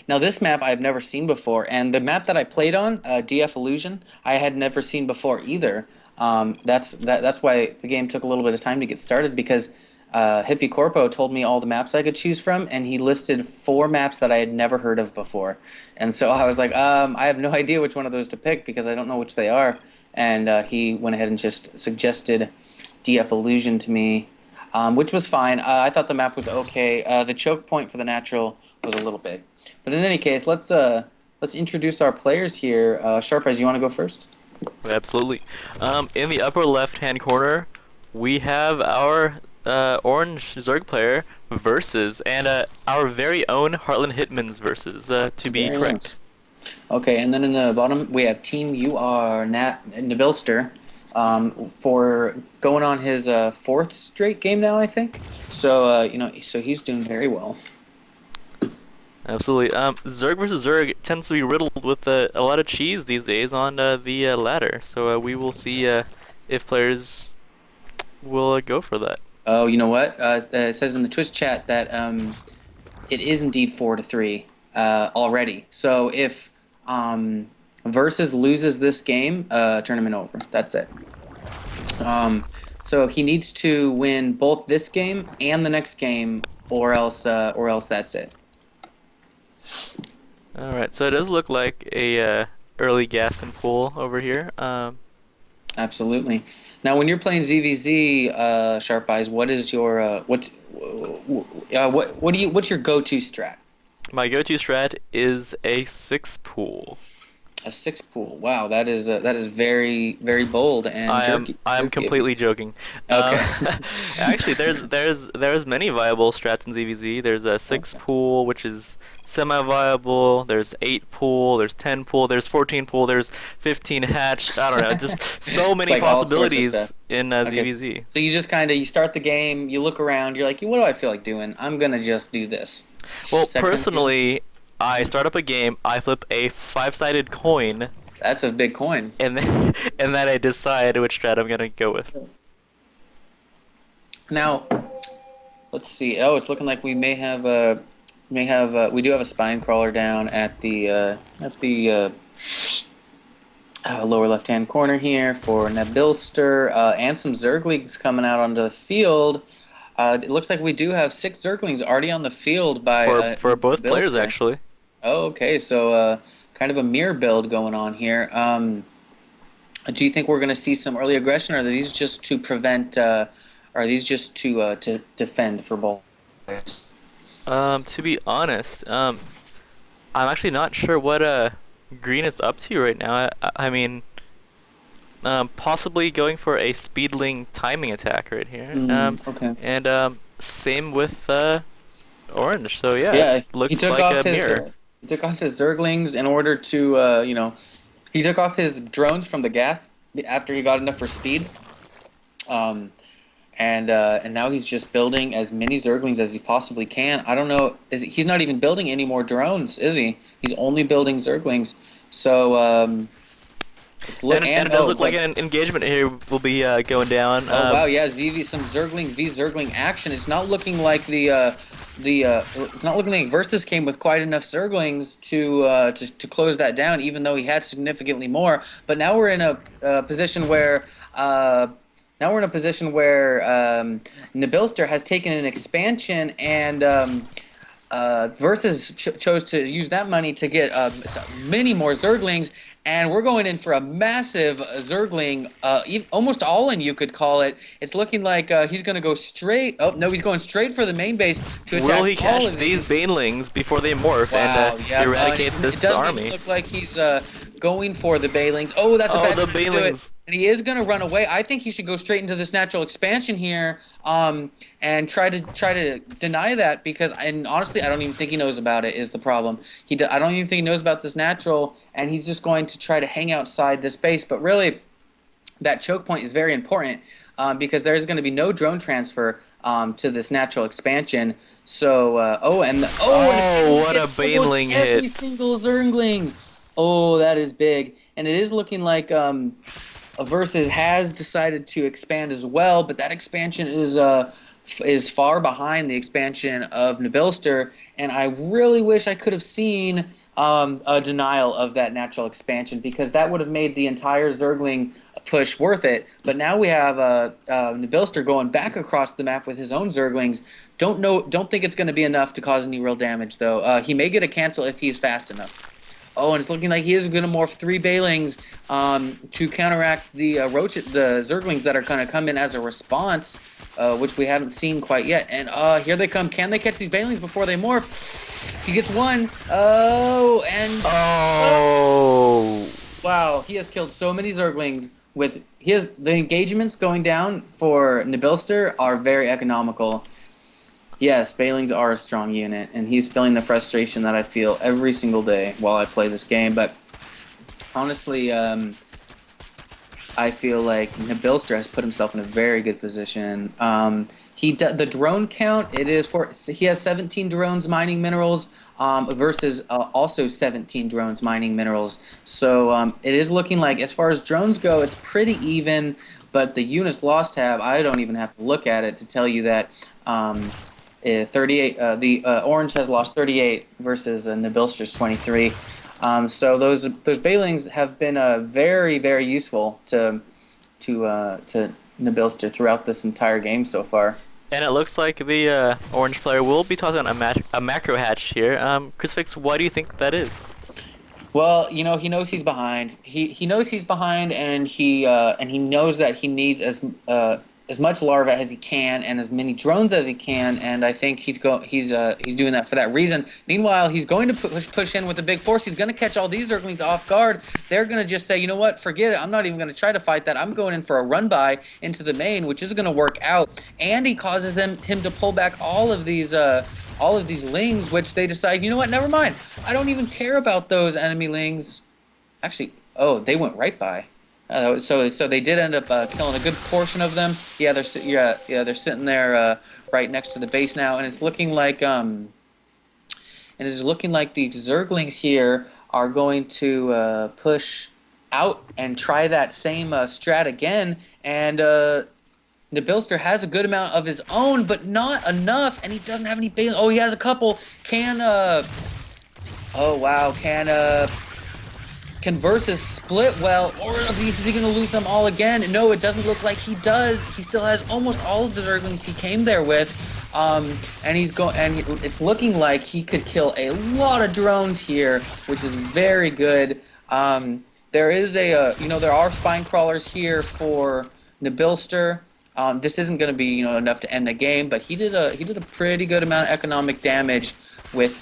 Now this map I've never seen before, and the map that I played on, DF Illusion, I had never seen before either. That's why the game took a little bit of time to get started, because Hippie Corpo told me all the maps I could choose from, and he listed 4 maps that I had never heard of before. And so I was like, I have no idea which one of those to pick because I don't know which they are. And he went ahead and just suggested DF Illusion to me, which was fine. I thought the map was okay. The choke point for the natural was a little big. But in any case, let's introduce our players here. Sharp Eyes, you want to go first? Absolutely. In the upper left-hand corner, we have our orange Zerg player versus, and our very own Heartland Hitman's versus, to be Very correct. nice. Okay, and then in the bottom we have Team UR Nabilster, for going on his 4th straight game now, I think. So so he's doing very well. Absolutely. Zerg versus Zerg tends to be riddled with a lot of cheese these days on the ladder. So we will see if players will go for that. Oh, you know what? It says in the Twitch chat that it is indeed 4-3 already. So if Versus loses this game, tournament over. That's it. So he needs to win both this game and the next game, or else that's it. All right. So it does look like a early gas and pool over here. Absolutely. Now, when you're playing ZVZ, Sharp Eyes, what is your what's your go-to strat? My go-to strat is a 6 pool. A 6 pool. Wow, that is very, very bold and jerky. I am completely joking. Okay. Actually, there's many viable strats in ZVZ. There's a 6 pool, which is semi-viable. There's 8 pool. There's 10 pool. There's 14 pool. There's 15 hatch. I don't know. Just so many like all sorts of possibilities stuff. in ZVZ. So you just you start the game. You look around. You're like, what do I feel like doing? I'm gonna just do this. Well, personally, I start up a game. I flip a 5-sided coin. That's a big coin. And then I decide which strat I'm gonna go with. Now, let's see. Oh, it's looking like we we do have a spine crawler down at the lower left-hand corner here for Nabilster, and some Zerglings coming out onto the field. It looks like we do have 6 Zerglings already on the field by for both Nabilster. players, actually. Oh, okay. So kind of a mirror build going on here. Do you think we're going to see some early aggression, or are these just to prevent? Are these just to defend for both players? To be honest, I'm actually not sure what Green is up to right now. I mean, possibly going for a speedling timing attack right here. Okay. And same with Orange. So yeah, it looks he took like off a mirror. He took off his Zerglings in order to he took off his drones from the gas after he got enough for speed. And now he's just building as many Zerglings as he possibly can. I don't know. He's not even building any more drones, is he? He's only building Zerglings. So and it does look like an engagement here will be going down. Oh wow, yeah, some Zergling v Zergling action. It's not looking like it's not looking like Versus came with quite enough Zerglings to close that down, even though he had significantly more. But now we're in a position where. Nabilster has taken an expansion, and Versus chose to use that money to get many more Zerglings, and we're going in for a massive Zergling, almost all in, you could call it. It's looking like he's going to go straight. Oh no, he's going straight for the main base to attack. Will he catch these banelings before they morph and eradicates this army? It doesn't look like he's going for the banelings. Oh, that's a bad time to do it. And he is going to run away. I think he should go straight into this natural expansion here, and try to deny that, because, and honestly, I don't even think he knows about it. Is the problem? I don't even think he knows about this natural, and he's just going to try to hang outside this base. But really, that choke point is very important, because there is going to be no drone transfer to this natural expansion. So what a baneling hit! Every single Zergling. Oh, that is big, and it is looking like Versus has decided to expand as well, but that expansion is is far behind the expansion of Nabilster, and I really wish I could have seen a denial of that natural expansion, because that would have made the entire Zergling push worth it. But now we have Nabilster going back across the map with his own Zerglings. Don't think it's going to be enough to cause any real damage, though. He may get a cancel if he's fast enough. Oh, and it's looking like he is going to morph 3 Bailings to counteract the the Zerglings that are going to come in as a response, which we haven't seen quite yet. And here they come. Can they catch these Bailings before they morph? He gets one. Oh, and... Oh! Wow, he has killed so many Zerglings. The engagements going down for Nabilster are very economical. Yes, Bailings are a strong unit, and he's feeling the frustration that I feel every single day while I play this game. But honestly, I feel like Nabilster has put himself in a very good position. The drone count, he has 17 drones mining minerals versus also 17 drones mining minerals. So it is looking like, as far as drones go, it's pretty even. But the units lost tab, I don't even have to look at it to tell you that. 38. The orange has lost 38 versus Nabilster's 23. So those Bailings have been very, very useful to Nabilster throughout this entire game so far. And it looks like the orange player will be tossing a macro hatch here. Crucifix, why do you think that is? Well, he knows he's behind. He knows he's behind, and he knows that he needs as much larva as he can and as many drones as he can, and I think he's doing that for that reason. Meanwhile, he's going to push in with a big force. He's going to catch all these Zerglings off guard. They're going to just say, you know what, forget it. I'm not even going to try to fight that. I'm going in for a run by into the main, which is going to work out. And he causes him to pull back all of these lings, which they decide, you know what, never mind. I don't even care about those enemy lings. Actually, they went right by. So they did end up killing a good portion of them. Yeah, they're sitting there right next to the base now, and it's looking like the Zerglings here are going to push out and try that same strat again. And Nabilster has a good amount of his own, but not enough, and he doesn't have any Bailings. Oh, he has a couple. Can Versus split well, or is he going to lose them all again? No, it doesn't look like he does. He still has almost all of the Zerglings he came there with, and it's looking like he could kill a lot of drones here, which is very good. There are spine crawlers here for Nabilster. This isn't going to be enough to end the game, but he did a pretty good amount of economic damage with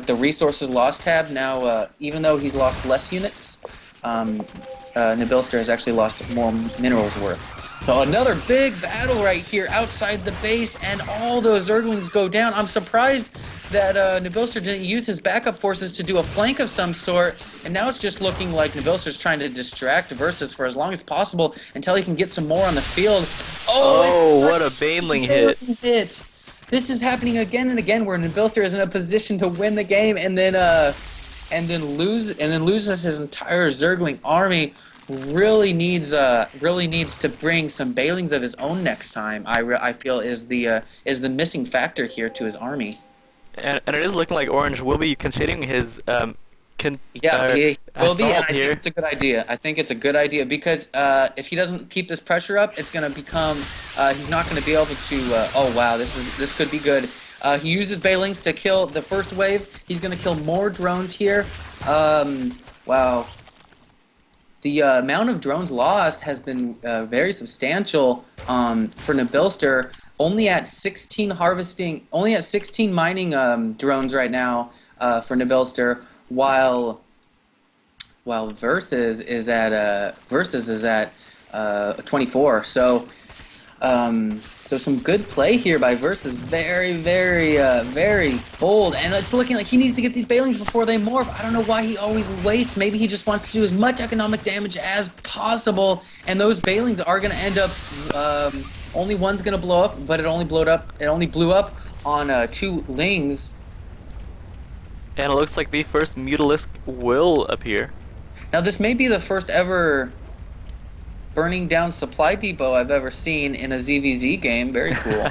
the resources lost tab. Now, even though he's lost less units, Nabilster has actually lost more minerals worth. So another big battle right here outside the base, and all those Zerglings go down. I'm surprised that Nabilster didn't use his backup forces to do a flank of some sort, and now it's just looking like Nabilster's trying to distract Versus for as long as possible until he can get some more on the field. Oh, what a Baneling hit. This is happening again and again, where Nabilster is in a position to win the game and then loses his entire Zergling army. Really needs to bring some Bailings of his own next time. I feel is the missing factor here to his army. And it is looking like Orange will be considering his he will be, and I here. think it's a good idea. I think it's a good idea because if he doesn't keep this pressure up, it's going to become he's not going to be able to. Oh wow, this could be good. He uses Bailings to kill the first wave. He's going to kill more drones here. Wow. The amount of drones lost has been very substantial for Nabilster. Only at 16 mining drones right now for Nabilster, while Versus is at 24. So some good play here by Versus. Very, very, very bold. And it's looking like he needs to get these Bailings before they morph. I don't know why he always waits. Maybe he just wants to do as much economic damage as possible. And those Bailings are going to end up... only one's going to blow up, but it only blew up on 2 Lings. And it looks like the first Mutalisk will appear. Now, this may be the first ever burning down supply depot I've ever seen in a ZVZ game. Very cool.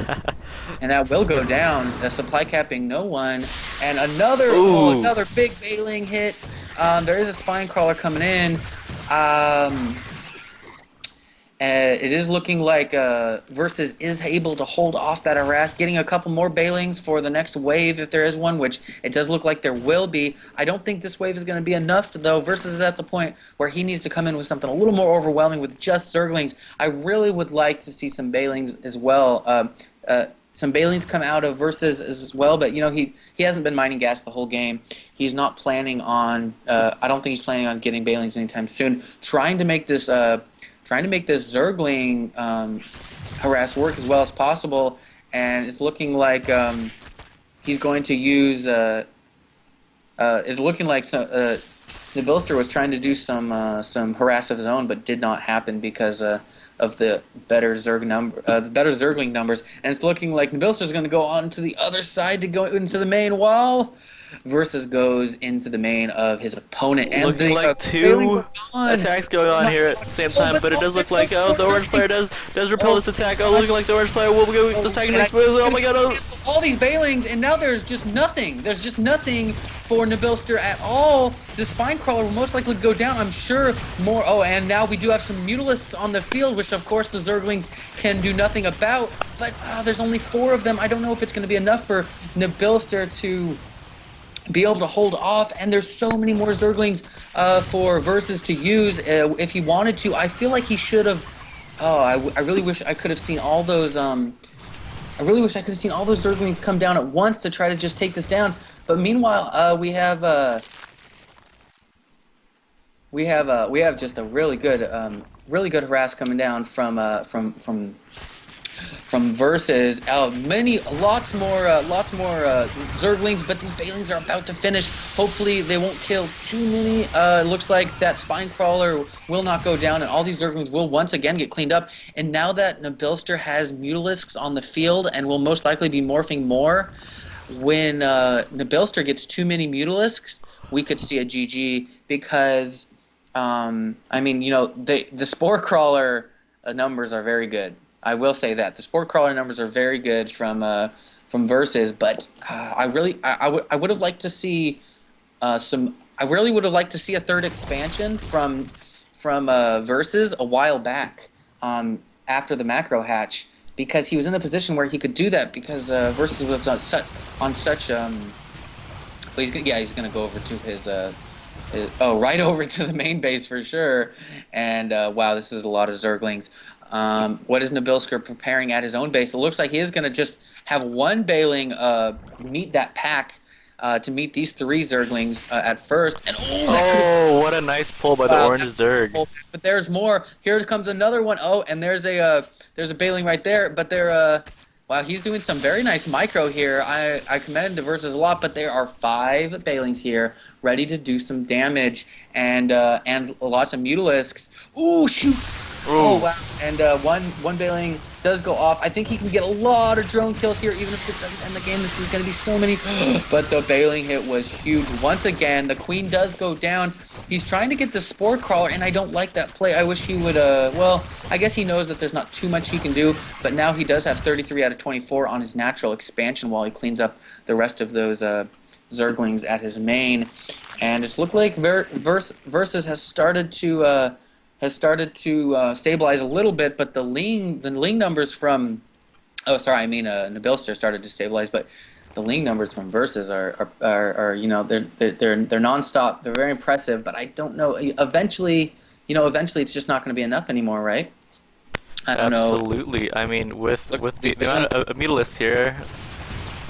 And that will go down. Supply capping no one. And another big bailing hit. There is a spine crawler coming in. It is looking like Versus is able to hold off that harass, getting a couple more bailings for the next wave if there is one, which it does look like there will be. I don't think this wave is going to be enough, though. Versus is at the point where he needs to come in with something a little more overwhelming with just Zerglings. I really would like to see some bailings as well. Some bailings come out of Versus as well, but he hasn't been mining gas the whole game. He's not planning on. I don't think he's planning on getting bailings anytime soon. Trying to make this Zergling harass work as well as possible, and it's looking like he's going to use. It's looking like Nabilster was trying to do some harass of his own, but did not happen because of the better Zergling numbers, and it's looking like Nabilster's going to go on to the other side to go into the main wall. Versus goes into the main of his opponent, and looking like two attacks going on here at the same time, but it does look like the orange player does repel this attack. Looking like the orange player will go just tagging next move. Oh my god! All these bailings, and now there's just nothing. There's just nothing for Nabilster at all. The spine crawler will most likely go down. I'm sure more. Oh, and now we do have some Mutalisks on the field, which of course the Zerglings can do nothing about. But there's only 4 of them. I don't know if it's going to be enough for Nabilster to be able to hold off, and there's so many more Zerglings for Versus to use if he wanted to. I feel like he should have. I really wish I could have seen all those. I really wish I could have seen all those Zerglings come down at once to try to just take this down. But meanwhile, we have just a really good harass coming down from Versus. Lots more Zerglings, but these bailings are about to finish. Hopefully they won't kill too many. It looks like that spine crawler will not go down, and all these Zerglings will once again get cleaned up. And now that Nabilster has Mutalisks on the field and will most likely be morphing more, when Nabilster gets too many Mutalisks, we could see a GG because, the Spore Crawler numbers are very good. I will say that the Spore Crawler numbers are very good from Versus, but I would have liked to see I really would have liked to see a third expansion from Versus a while back after the macro hatch, because he was in a position where he could do that because Versus was on such he's gonna go over to his right over to the main base for sure, and wow, this is a lot of Zerglings. What is Nabilsker preparing at his own base? It looks like he is going to just have one bailing meet that pack to meet these 3 Zerglings at first. And what a nice pull by the orange Zerg. But there's more. Here comes another one. Oh, and there's a bailing right there. But they're wow, he's doing some very nice micro here. I commend the Versus a lot, but there are 5 bailings here ready to do some damage, and lots of Mutalisks. Ooh, shoot! Ooh. Oh wow! And one bailing does go off. I think he can get a lot of drone kills here, even if this doesn't end the game. This is going to be so many. But the bailing hit was huge. Once again, the queen does go down. He's trying to get the Spore Crawler, and I don't like that play. I wish he would. Well, I guess he knows that there's not too much he can do. But now he does have 33 out of 24 on his natural expansion while he cleans up the rest of those Zerglings at his main. And it's looked like Versus has started to stabilize a little bit, but the Ling numbers from Nabilster started to stabilize, but the Ling numbers from Versus are they're nonstop. They're very impressive, but I don't know. Eventually it's just not going to be enough anymore, right? I don't know. Absolutely. I mean, with the amount of Mutalisks here,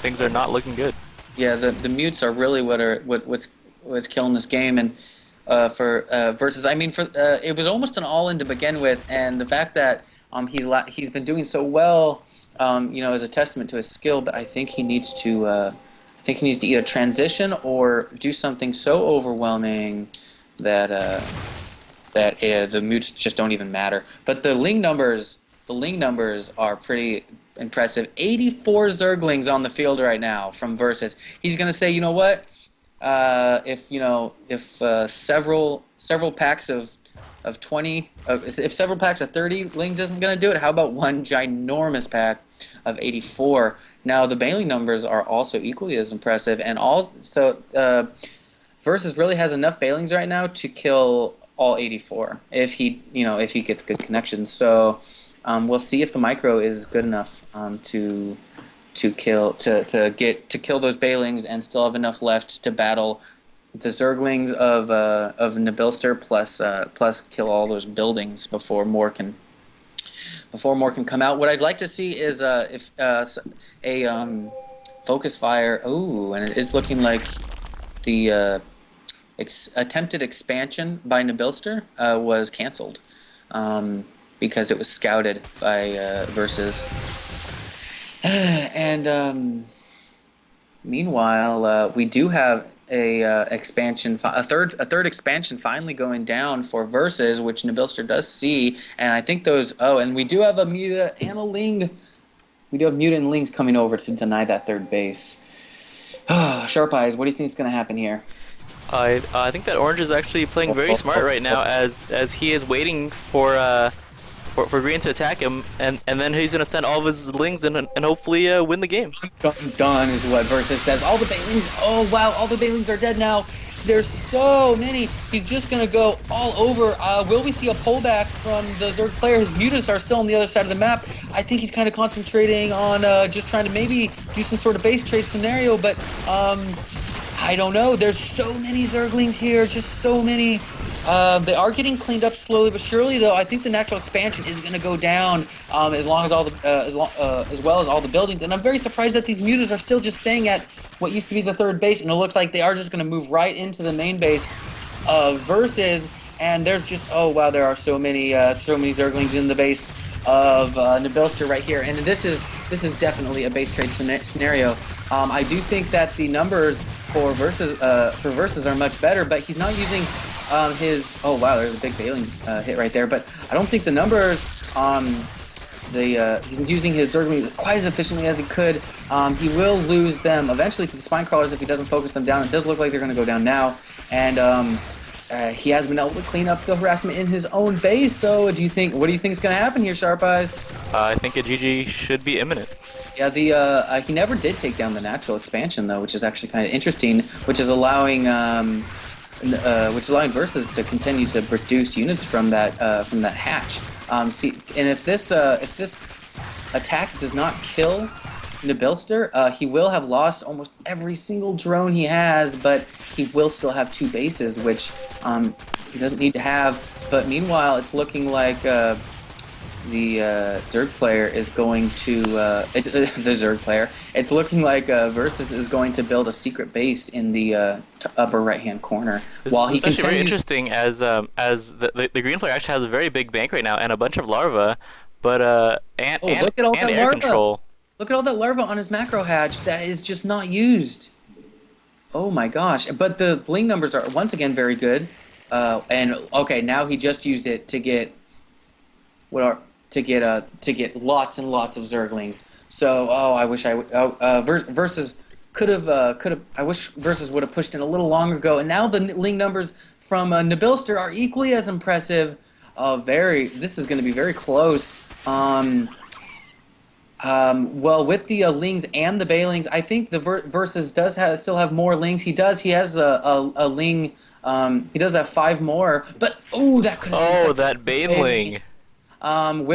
things are not looking good. Yeah, the mutes are really what's killing this game, and for Versus, I mean, it was almost an all-in to begin with, and the fact that he's been doing so well, is a testament to his skill. But I think he needs to either transition or do something so overwhelming that the mutes just don't even matter. But the Ling numbers are pretty impressive. 84 Zerglings on the field right now from Versus. He's gonna say, you know what? If several packs of of 20. If several packs of 30 lings isn't going to do it, how about one ginormous pack of 84? Now the Bailey numbers are also equally as impressive, and Versus really has enough Bailings right now to kill all 84 if he gets good connections. So we'll see if the micro is good enough to kill those Bailings and still have enough left to battle the Zerglings of Nabilster plus kill all those buildings before more can come out. What I'd like to see is if a focus fire. Ooh, and it is looking like the attempted expansion by Nabilster was canceled because it was scouted by Versus. And meanwhile, we do have a third expansion finally going down for Versus, which Nabilster does see, and I think those. Oh, and we do have a Muta and a Ling. We do have Muta and Lings coming over to deny that third base. Sharp Eyes, what do you think is going to happen here? I think that Orange is actually playing very smart right now, as he is waiting for Green to attack him, and then he's gonna send all of his lings and hopefully win the game. Done is what Versus says. All the Bailings. Oh wow, all the Bailings are dead now. There's so many. He's just gonna go all over. Will we see a pullback from the Zerg player? His mutas are still on the other side of the map. I think he's kind of concentrating on just trying to maybe do some sort of base trade scenario, but I don't know. There's so many Zerglings here, just so many. They are getting cleaned up slowly but surely, though. I think the natural expansion is going to go down as well as all the buildings. And I'm very surprised that these mutas are still just staying at what used to be the third base, and it looks like they are just going to move right into the main base of Versus. And there's just there are so many Zerglings in the base of Nabilster right here, and this is definitely a base trade scenario. I do think that the numbers for Versus are much better, but he's not using his. Oh wow, there's a big Bailing hit right there, but I don't think the numbers he's using his Zergling quite as efficiently as he could. He will lose them eventually to the Spine Crawlers if he doesn't focus them down. It does look like they're going to go down now, and he has been able to clean up the harassment in his own base. So what do you think is going to happen here, Sharp Eyes? I think a GG should be imminent. Yeah, he never did take down the natural expansion though, which is actually kind of interesting, which is allowing Versus to continue to produce units from that hatch. And if this attack does not kill Nabilster, he will have lost almost every single drone he has, but he will still have two bases, which he doesn't need to have. But meanwhile, it's looking like the Zerg player is going to the Zerg player. It's looking like Versus is going to build a secret base in the upper right-hand corner while he continues. Very interesting, as the green player actually has a very big bank right now and a bunch of larvae, but look at all that air larva. control. Look at all that larva on his macro hatch that is just not used. Oh my gosh! But the Ling numbers are once again very good. And okay, now he just used it to get lots and lots of Zerglings. So I wish Versus could have. I wish Versus would have pushed in a little longer ago. And now the Ling numbers from Nabilster are equally as impressive. This is going to be very close. Well, with the Lings and the Bailings, I think the Versus does still have more Lings. He does. He has a Ling. He does have 5 more. But that could have been that Bailing. And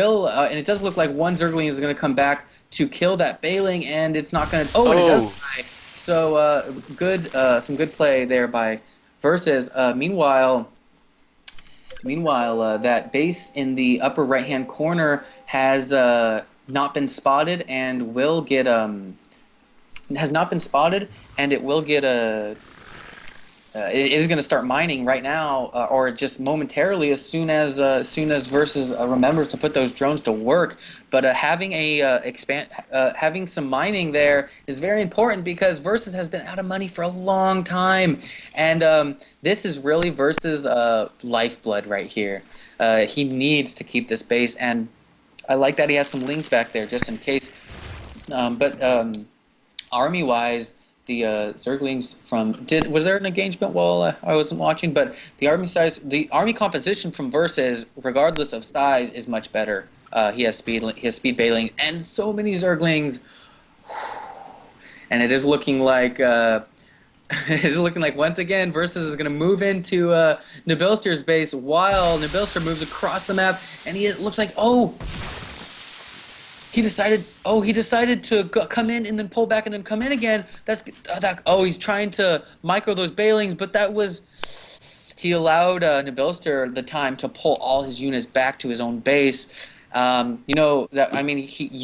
it does look like one Zergling is going to come back to kill that Bailing, and it's not going to. And it does die. So some good play there by Versus. Meanwhile, that base in the upper right-hand corner has not been spotted and will get has not been spotted, and it will get it is going to start mining right now, or just momentarily, as soon as Versus remembers to put those drones to work. But having having some mining there is very important, because Versus has been out of money for a long time, and this is really Versus' lifeblood right here. He needs to keep this base, and I like that he has some Lings back there just in case. But army-wise, Zerglings from was there an engagement while I wasn't watching? But the army composition from Versus, regardless of size, is much better. He has speed bailing and so many Zerglings, and it is looking like it's looking like once again Versus is going to move into Nabilster's base while Nabilster moves across the map, and it looks like he decided to come in and then pull back and then come in again. He's trying to micro those bailings, but he allowed Nabilster the time to pull all his units back to his own base. You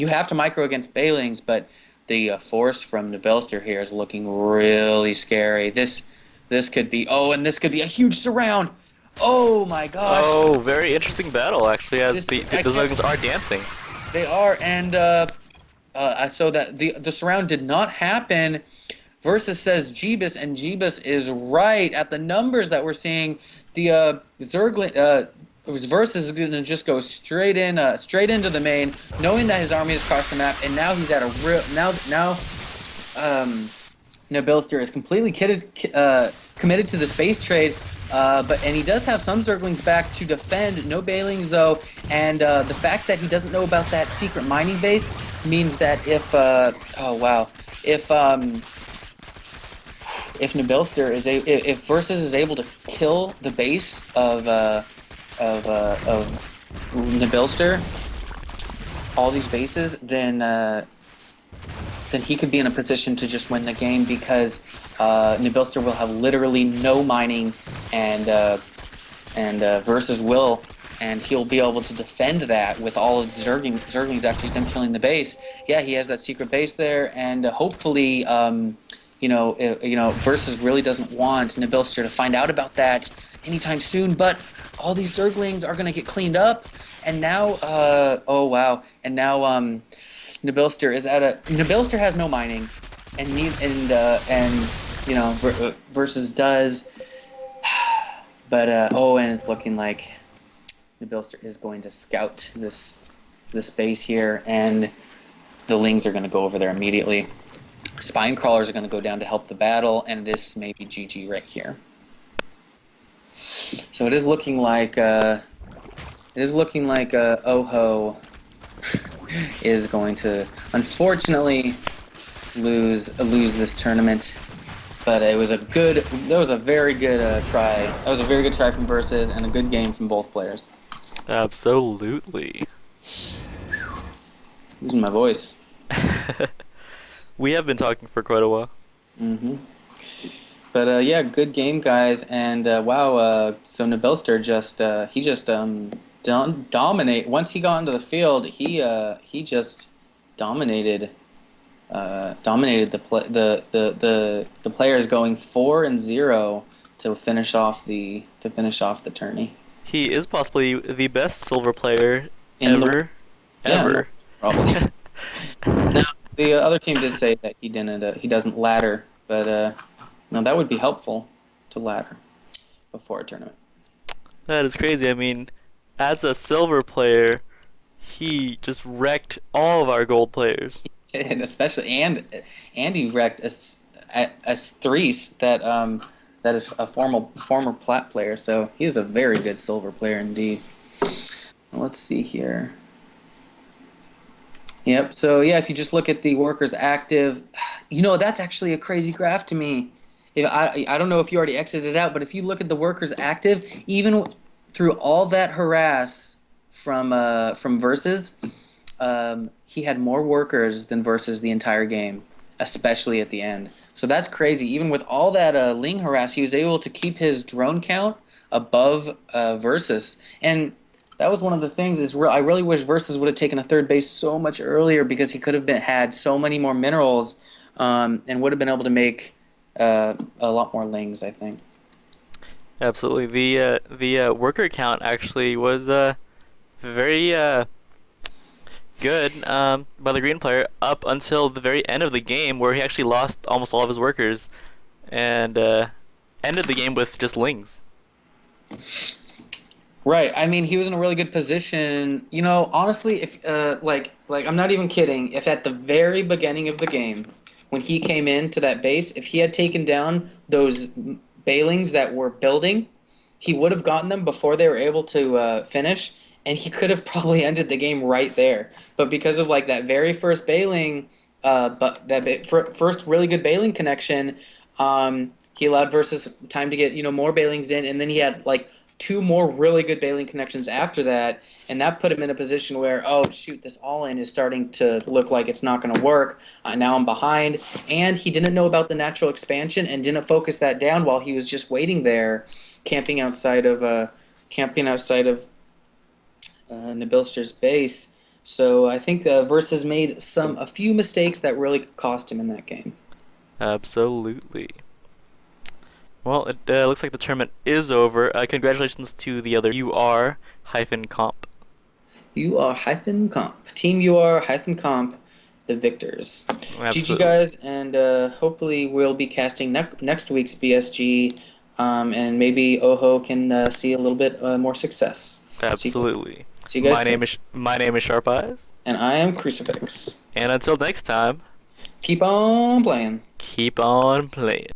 have to micro against bailings, but the force from Nabilster here is looking really scary. This could be a huge surround. Oh my gosh. Oh, very interesting battle actually, as the Zerglings are dancing. They are, and so that the surround did not happen. Versus says Jeebus, and Jeebus is right at the numbers that we're seeing. The Zergling Versus is going to just go straight into the main, knowing that his army has crossed the map, and now he's at a real Nabilster is completely committed to the space trade. And he does have some Zerglings back to defend. No Bailings though, and the fact that he doesn't know about that secret mining base means that if Versus is able to kill the base of Nabilster, all these bases, then he could be in a position to just win the game, because Nabilster will have literally no mining, and Versus will, and he'll be able to defend that with all of the Zerglings after he's done killing the base. Yeah, he has that secret base there, and hopefully, Versus really doesn't want Nabilster to find out about that anytime soon. But all these Zerglings are going to get cleaned up, and now, Nabilster has no mining, and Versus does, but and it's looking like Nabilster is going to scout this base here, and the Lings are going to go over there immediately. Spine crawlers are going to go down to help the battle, and this may be GG right here. So it is looking like oHHo is going to unfortunately lose this tournament. But that was a very good try. That was a very good try from Versus, and a good game from both players. Absolutely. Losing my voice. We have been talking for quite a while. Mm-hmm. But yeah, good game, guys. And so Nabilster dominate. Once he got into the field, he just dominated the players, going 4-0 to finish off the tourney. He is possibly the best silver player ever. Ever. Probably. Now, the other team did say that he doesn't ladder, but no, that would be helpful to ladder before a tournament. That is crazy. I mean, as a silver player, he just wrecked all of our gold players. And especially, and he wrecked a Threes that is a former plat player. So he is a very good silver player indeed. Let's see here. Yep. So yeah, if you just look at the workers active, that's actually a crazy graph to me. I don't know if you already exited out, but if you look at the workers active, even through all that harass from Versus, he had more workers than Versus the entire game, especially at the end. So that's crazy. Even with all that Ling harass, he was able to keep his drone count above Versus. And that was one of the things. I really wish Versus would have taken a third base so much earlier, because he could have had so many more minerals, and would have been able to make a lot more Lings, I think. Absolutely. The worker count actually was very good by the green player up until the very end of the game, where he actually lost almost all of his workers and ended the game with just Lings. Right. I mean, he was in a really good position. Honestly, if I'm not even kidding, if at the very beginning of the game when he came into that base, if he had taken down those Bailings that were building, he would have gotten them before they were able to finish, and he could have probably ended the game right there. But because of like that very first Bailing, first really good Bailing connection, he allowed Versus time to get more Bailings in, and then he had like 2 more really good Bailing connections after that, and that put him in a position where, oh shoot, this all-in is starting to look like it's not going to work. Now I'm behind, and he didn't know about the natural expansion and didn't focus that down while he was just waiting there, camping outside of Nabilster's base. So I think Versus made a few mistakes that really cost him in that game. Absolutely. Well, it looks like the tournament is over. Congratulations to the other UR-comp. UR-comp. Team UR-comp, the victors. Absolutely. GG guys, and hopefully we'll be casting next week's BSG, and maybe oHHo can see a little bit more success. Absolutely. See you guys soon. My name is Sharp Eyes. And I am Crucifix. And until next time, Keep on playing. keep on playing.